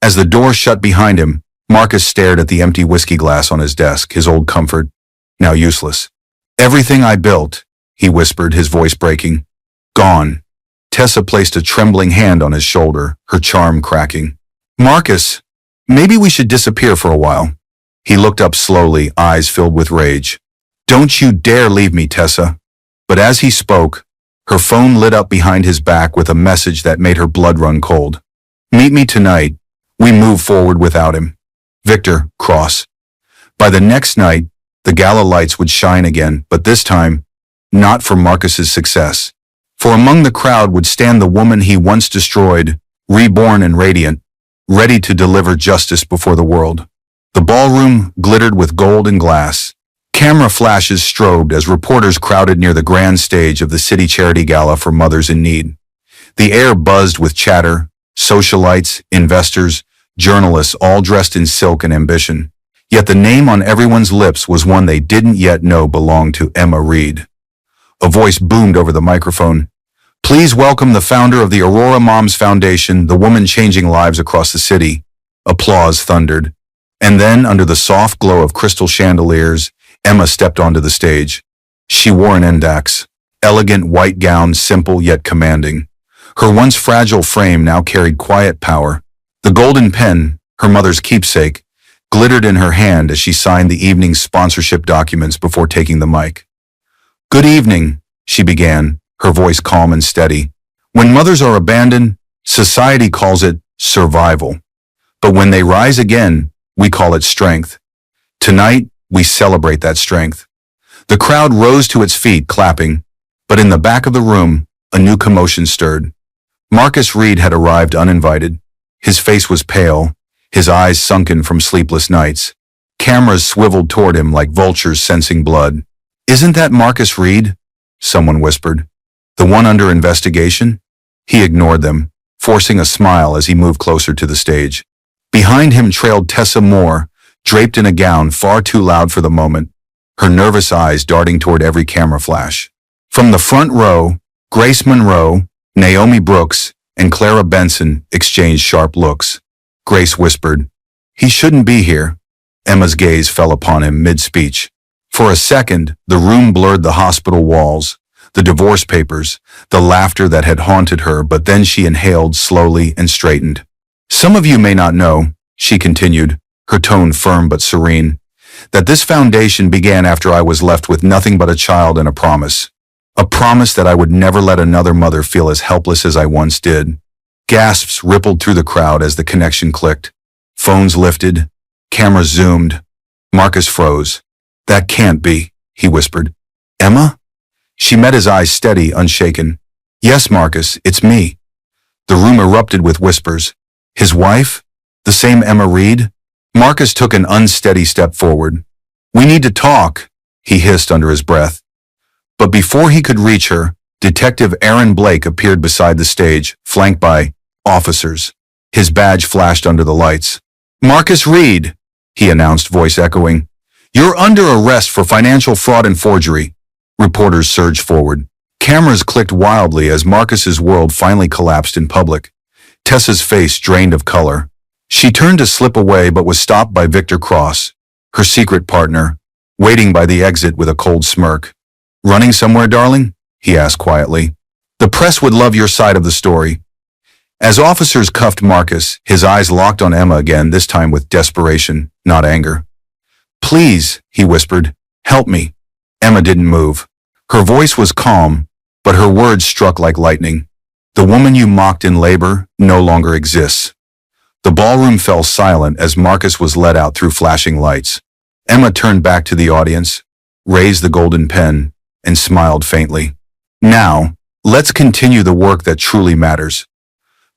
As the door shut behind him, Marcus stared at the empty whiskey glass on his desk, his old comfort, now useless. Everything I built, he whispered, his voice breaking. Gone. Tessa placed a trembling hand on his shoulder, her charm cracking. Marcus, maybe we should disappear for a while. He looked up slowly, eyes filled with rage. Don't you dare leave me, Tessa. But as he spoke, her phone lit up behind his back with a message that made her blood run cold. Meet me tonight. We move forward without him. Victor, Cross. By the next night, the gala lights would shine again, but this time, not for Marcus's success. For among the crowd would stand the woman he once destroyed, reborn and radiant, ready to deliver justice before the world. The ballroom glittered with gold and glass. Camera flashes strobed as reporters crowded near the grand stage of the city charity gala for mothers in need. The air buzzed with chatter, socialites, investors, journalists all dressed in silk and ambition. Yet the name on everyone's lips was one they didn't yet know belonged to Emma Reed. A voice boomed over the microphone. Please welcome the founder of the Aurora Moms Foundation, the woman changing lives across the city. Applause thundered. And then, under the soft glow of crystal chandeliers, Emma stepped onto the stage. She wore an index, elegant white gown, simple yet commanding. Her once fragile frame now carried quiet power. The golden pen, her mother's keepsake, glittered in her hand as she signed the evening's sponsorship documents before taking the mic. Good evening, she began, her voice calm and steady. When mothers are abandoned, society calls it survival. But when they rise again, we call it strength. Tonight, we celebrate that strength. The crowd rose to its feet, clapping, but in the back of the room, a new commotion stirred. Marcus Reed had arrived uninvited. His face was pale, his eyes sunken from sleepless nights. Cameras swiveled toward him like vultures sensing blood. Isn't that Marcus Reed? Someone whispered. The one under investigation? He ignored them, forcing a smile as he moved closer to the stage. Behind him trailed Tessa Moore, draped in a gown far too loud for the moment, her nervous eyes darting toward every camera flash. From the front row, Grace Monroe, Naomi Brooks, and Clara Benson exchanged sharp looks. Grace whispered, "He shouldn't be here." Emma's gaze fell upon him mid-speech. For a second, the room blurred the hospital walls, the divorce papers, the laughter that had haunted her, but then she inhaled slowly and straightened. Some of you may not know, she continued, her tone firm but serene, that this foundation began after I was left with nothing but a child and a promise. A promise that I would never let another mother feel as helpless as I once did. Gasps rippled through the crowd as the connection clicked. Phones lifted. Cameras zoomed. Marcus froze. That can't be, he whispered. Emma? She met his eyes steady, unshaken. Yes, Marcus, it's me. The room erupted with whispers. His wife? The same Emma Reed? Marcus took an unsteady step forward. We need to talk, he hissed under his breath. But before he could reach her, Detective Aaron Blake appeared beside the stage, flanked by officers. His badge flashed under the lights. Marcus Reed, he announced, voice echoing. You're under arrest for financial fraud and forgery. Reporters surged forward. Cameras clicked wildly as Marcus's world finally collapsed in public. Tessa's face drained of color. She turned to slip away but was stopped by Victor Cross, her secret partner, waiting by the exit with a cold smirk. Running somewhere, darling? He asked quietly. The press would love your side of the story. As officers cuffed Marcus, his eyes locked on Emma again, this time with desperation, not anger. Please, he whispered, help me. Emma didn't move. Her voice was calm, but her words struck like lightning. The woman you mocked in labor no longer exists. The ballroom fell silent as Marcus was led out through flashing lights. Emma turned back to the audience, raised the golden pen, and smiled faintly. Now, let's continue the work that truly matters.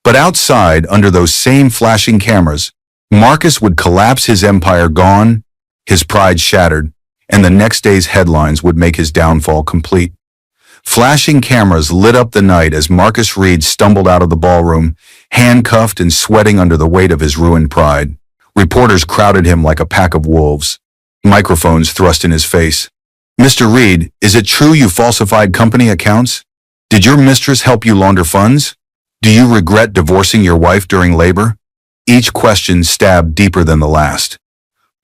But outside, under those same flashing cameras, Marcus would collapse, his empire gone, his pride shattered, and the next day's headlines would make his downfall complete. Flashing cameras lit up the night as Marcus Reed stumbled out of the ballroom, handcuffed and sweating under the weight of his ruined pride. Reporters crowded him like a pack of wolves, microphones thrust in his face. "Mr. Reed, is it true you falsified company accounts? Did your mistress help you launder funds? Do you regret divorcing your wife during labor?" Each question stabbed deeper than the last.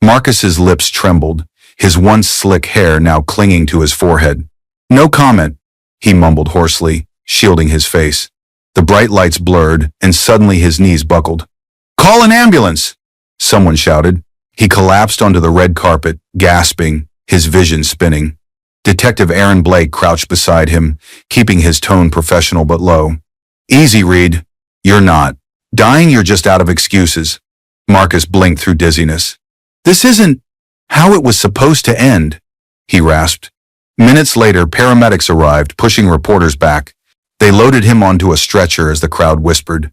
Marcus's lips trembled, his once slick hair now clinging to his forehead. "No comment," he mumbled hoarsely, shielding his face. The bright lights blurred, and suddenly his knees buckled. "Call an ambulance!" someone shouted. He collapsed onto the red carpet, gasping, his vision spinning. Detective Aaron Blake crouched beside him, keeping his tone professional but low. "Easy, Reed. You're not dying, you're just out of excuses." Marcus blinked through dizziness. "This isn't how it was supposed to end," he rasped. Minutes later, paramedics arrived, pushing reporters back. They loaded him onto a stretcher as the crowd whispered.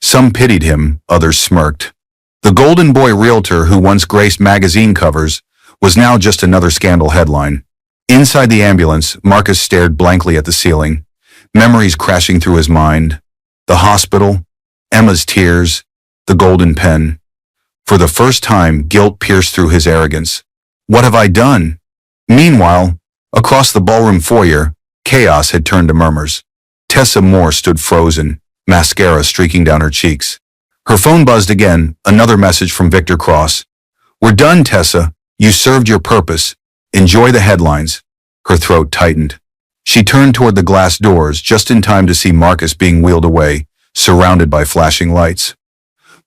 Some pitied him, others smirked. The Golden Boy realtor who once graced magazine covers was now just another scandal headline. Inside the ambulance, Marcus stared blankly at the ceiling, memories crashing through his mind. The hospital, Emma's tears, the golden pen. For the first time, guilt pierced through his arrogance. What have I done? Meanwhile, across the ballroom foyer, chaos had turned to murmurs. Tessa Moore stood frozen, mascara streaking down her cheeks. Her phone buzzed again, another message from Victor Cross. "We're done, Tessa. You served your purpose. Enjoy the headlines." Her throat tightened. She turned toward the glass doors just in time to see Marcus being wheeled away, surrounded by flashing lights.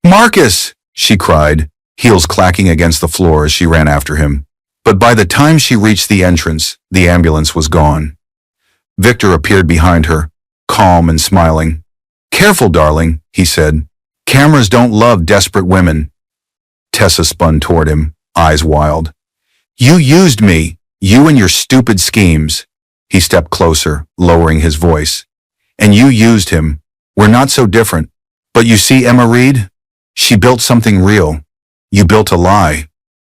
"Marcus!" she cried, heels clacking against the floor as she ran after him. But by the time she reached the entrance, the ambulance was gone. Victor appeared behind her, calm and smiling. "Careful, darling," he said. "Cameras don't love desperate women." Tessa spun toward him, eyes wild. "You used me, you and your stupid schemes." He stepped closer, lowering his voice. "And you used him. We're not so different. But you see Emma Reed? She built something real. You built a lie."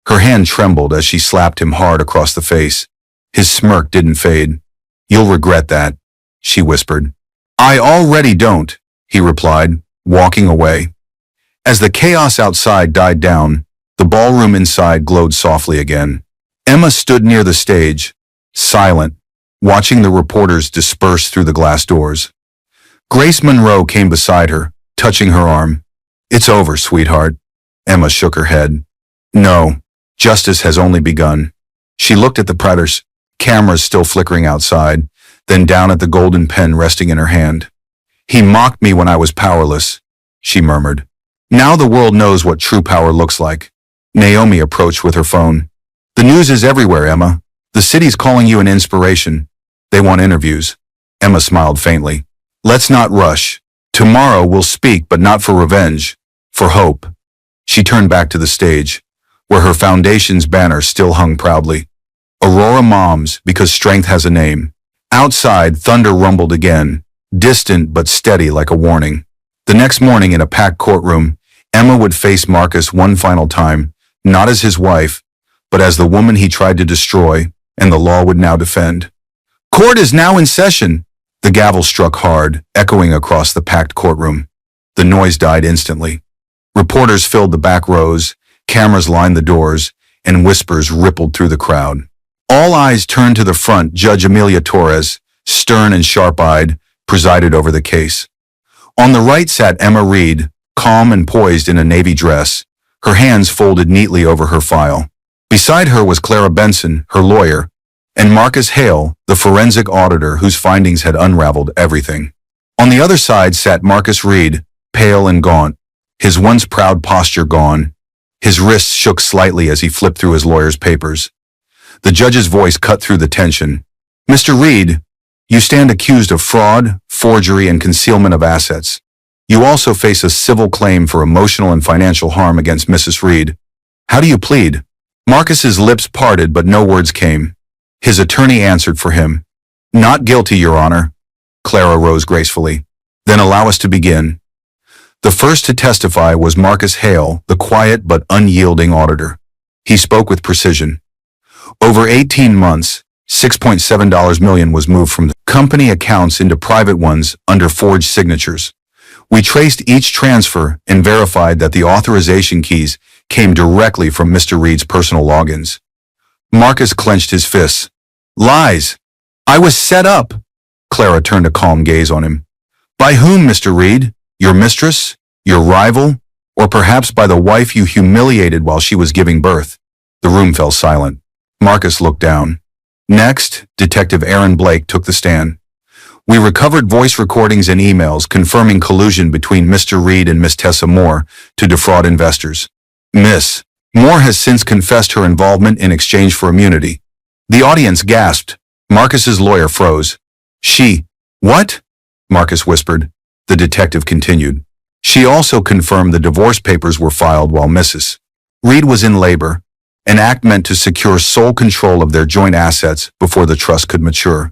Her hand trembled as she slapped him hard across the face. His smirk didn't fade. "You'll regret that," she whispered. "I already don't," he replied, walking away. As the chaos outside died down, the ballroom inside glowed softly again. Emma stood near the stage, silent, watching the reporters disperse through the glass doors. Grace Monroe came beside her, touching her arm. "It's over, sweetheart." Emma shook her head. "No, justice has only begun." She looked at the predators, cameras still flickering outside, then down at the golden pen resting in her hand. "He mocked me when I was powerless," she murmured. "Now the world knows what true power looks like." Naomi approached with her phone. "The news is everywhere, Emma. The city's calling you an inspiration. They want interviews." Emma smiled faintly. "Let's not rush. Tomorrow we'll speak, but not for revenge, for hope." She turned back to the stage, where her foundation's banner still hung proudly. Aurora Moms, because strength has a name. Outside, thunder rumbled again, distant but steady like a warning. The next morning in a packed courtroom, Emma would face Marcus one final time, not as his wife, but as the woman he tried to destroy, and the law would now defend. "Court is now in session." The gavel struck hard, echoing across the packed courtroom. The noise died instantly. Reporters filled the back rows, cameras lined the doors, and whispers rippled through the crowd. All eyes turned to the front. Judge Amelia Torres, stern and sharp-eyed, presided over the case. On the right sat Emma Reed, calm and poised in a navy dress, her hands folded neatly over her file. Beside her was Clara Benson, her lawyer, and Marcus Hale, the forensic auditor whose findings had unraveled everything. On the other side sat Marcus Reed, pale and gaunt, his once proud posture gone. His wrists shook slightly as he flipped through his lawyer's papers. The judge's voice cut through the tension. "Mr. Reed, you stand accused of fraud, forgery, and concealment of assets. You also face a civil claim for emotional and financial harm against Mrs. Reed. How do you plead?" Marcus's lips parted, but no words came. His attorney answered for him. "Not guilty, Your Honor." Clara rose gracefully. "Then allow us to begin." The first to testify was Marcus Hale, the quiet but unyielding auditor. He spoke with precision. "Over 18 months, $6.7 million was moved from company accounts into private ones under forged signatures. We traced each transfer and verified that the authorization keys came directly from Mr. Reed's personal logins. Marcus clenched his fists. Lies! I was set up! Clara turned a calm gaze on him. By whom, Mr. Reed? Your mistress? Your rival? Or perhaps by the wife you humiliated while she was giving birth? The room fell silent. Marcus looked down. Next, Detective Aaron Blake took the stand. We recovered voice recordings and emails confirming collusion between Mr. Reed and Miss Tessa Moore to defraud investors. Miss Moore has since confessed her involvement in exchange for immunity. The audience gasped. Marcus's lawyer froze. She, what? Marcus whispered. The detective continued. She also confirmed the divorce papers were filed while Mrs. Reed was in labor, an act meant to secure sole control of their joint assets before the trust could mature.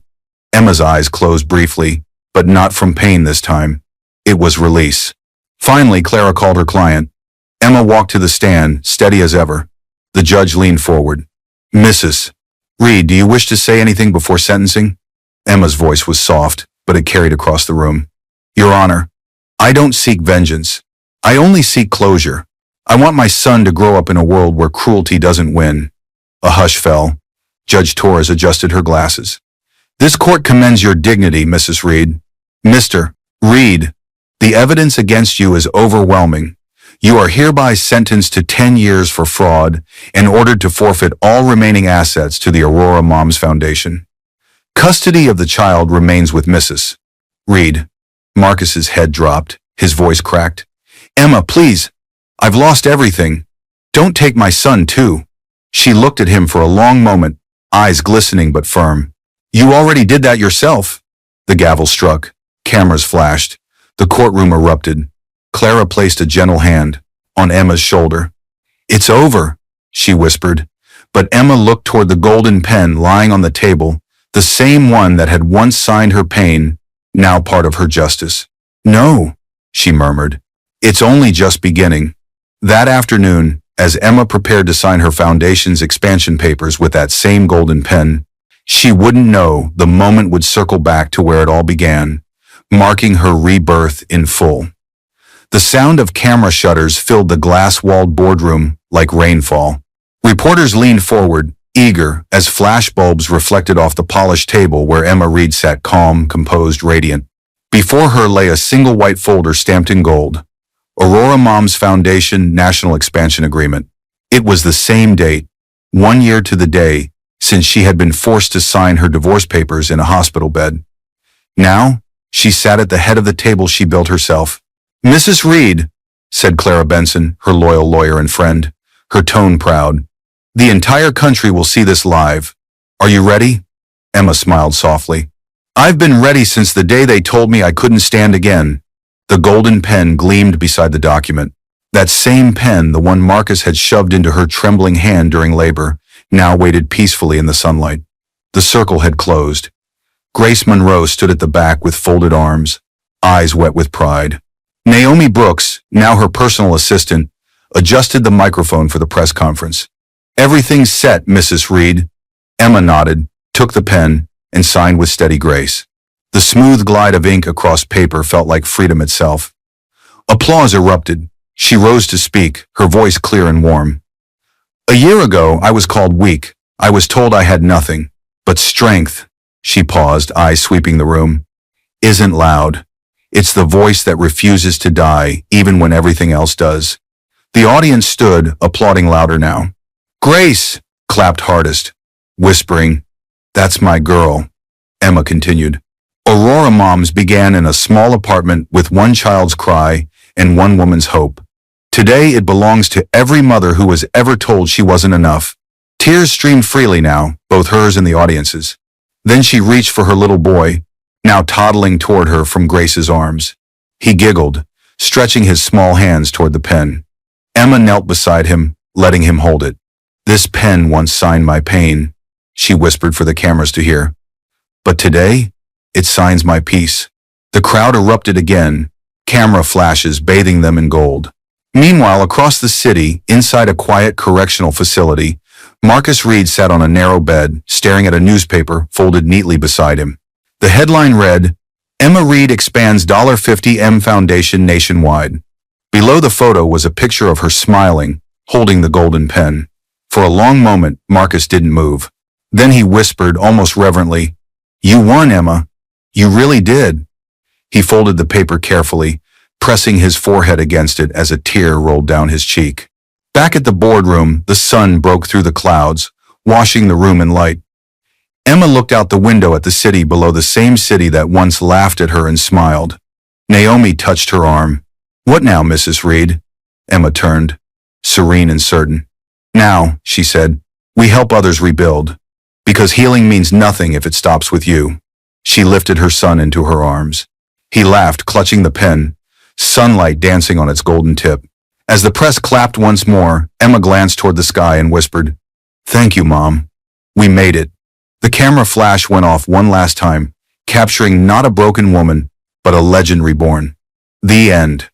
Emma's eyes closed briefly, but not from pain this time. It was release. Finally, Clara called her client. Emma walked to the stand, steady as ever. The judge leaned forward. Mrs. Reed, do you wish to say anything before sentencing? Emma's voice was soft, but it carried across the room. Your Honor, I don't seek vengeance. I only seek closure. I want my son to grow up in a world where cruelty doesn't win. A hush fell. Judge Torres adjusted her glasses. This court commends your dignity, Mrs. Reed. Mr. Reed, the evidence against you is overwhelming. You are hereby sentenced to 10 years for fraud and ordered to forfeit all remaining assets to the Aurora Moms Foundation. Custody of the child remains with Mrs. Reed. Marcus's head dropped, his voice cracked. Emma, please. I've lost everything. Don't take my son, too. She looked at him for a long moment, eyes glistening but firm. You already did that yourself. The gavel struck. Cameras flashed. The courtroom erupted. Clara placed a gentle hand on Emma's shoulder. It's over, she whispered. But Emma looked toward the golden pen lying on the table, the same one that had once signed her pain, now part of her justice. No, she murmured. It's only just beginning. That afternoon, as Emma prepared to sign her foundation's expansion papers with that same golden pen, she wouldn't know the moment would circle back to where it all began, marking her rebirth in full. The sound of camera shutters filled the glass-walled boardroom like rainfall. Reporters leaned forward, eager, as flashbulbs reflected off the polished table where Emma Reed sat calm, composed, radiant. Before her lay a single white folder stamped in gold. Aurora Moms Foundation National Expansion Agreement. It was the same date, 1 year to the day, since she had been forced to sign her divorce papers in a hospital bed. Now, she sat at the head of the table she built herself. Mrs. Reed, said Clara Benson, her loyal lawyer and friend, her tone proud. The entire country will see this live. Are you ready? Emma smiled softly. I've been ready since the day they told me I couldn't stand again. The golden pen gleamed beside the document. That same pen, the one Marcus had shoved into her trembling hand during labor, now waited peacefully in the sunlight. The circle had closed. Grace Monroe stood at the back with folded arms, eyes wet with pride. Naomi Brooks, now her personal assistant, adjusted the microphone for the press conference. Everything's set, Mrs. Reed. Emma nodded, took the pen, and signed with steady grace. The smooth glide of ink across paper felt like freedom itself. Applause erupted. She rose to speak, her voice clear and warm. A year ago, I was called weak. I was told I had nothing. But strength, she paused, eyes sweeping the room, isn't loud. It's the voice that refuses to die, even when everything else does. The audience stood, applauding louder now. Grace clapped hardest, whispering, That's my girl. Emma continued. Aurora Moms began in a small apartment with one child's cry and one woman's hope. Today it belongs to every mother who was ever told she wasn't enough. Tears streamed freely now, both hers and the audience's. Then she reached for her little boy, now toddling toward her from Grace's arms. He giggled, stretching his small hands toward the pen. Emma knelt beside him, letting him hold it. This pen once signed my pain, she whispered for the cameras to hear. But today, it signs my peace. The crowd erupted again, camera flashes bathing them in gold. Meanwhile, across the city, inside a quiet correctional facility, Marcus Reed sat on a narrow bed, staring at a newspaper folded neatly beside him. The headline read, Emma Reed expands $50M Foundation nationwide. Below the photo was a picture of her smiling, holding the golden pen. For a long moment, Marcus didn't move. Then he whispered almost reverently, "You won, Emma. You really did." He folded the paper carefully, pressing his forehead against it as a tear rolled down his cheek. Back at the boardroom, the sun broke through the clouds, washing the room in light. Emma looked out the window at the city below, the same city that once laughed at her and smiled. Naomi touched her arm. "What now, Mrs. Reed?" Emma turned, serene and certain. "Now," she said, "we help others rebuild. Because healing means nothing if it stops with you." She lifted her son into her arms. He laughed, clutching the pen, sunlight dancing on its golden tip. As the press clapped once more, Emma glanced toward the sky and whispered, "Thank you, Mom. We made it." The camera flash went off one last time, capturing not a broken woman, but a legend reborn. The end.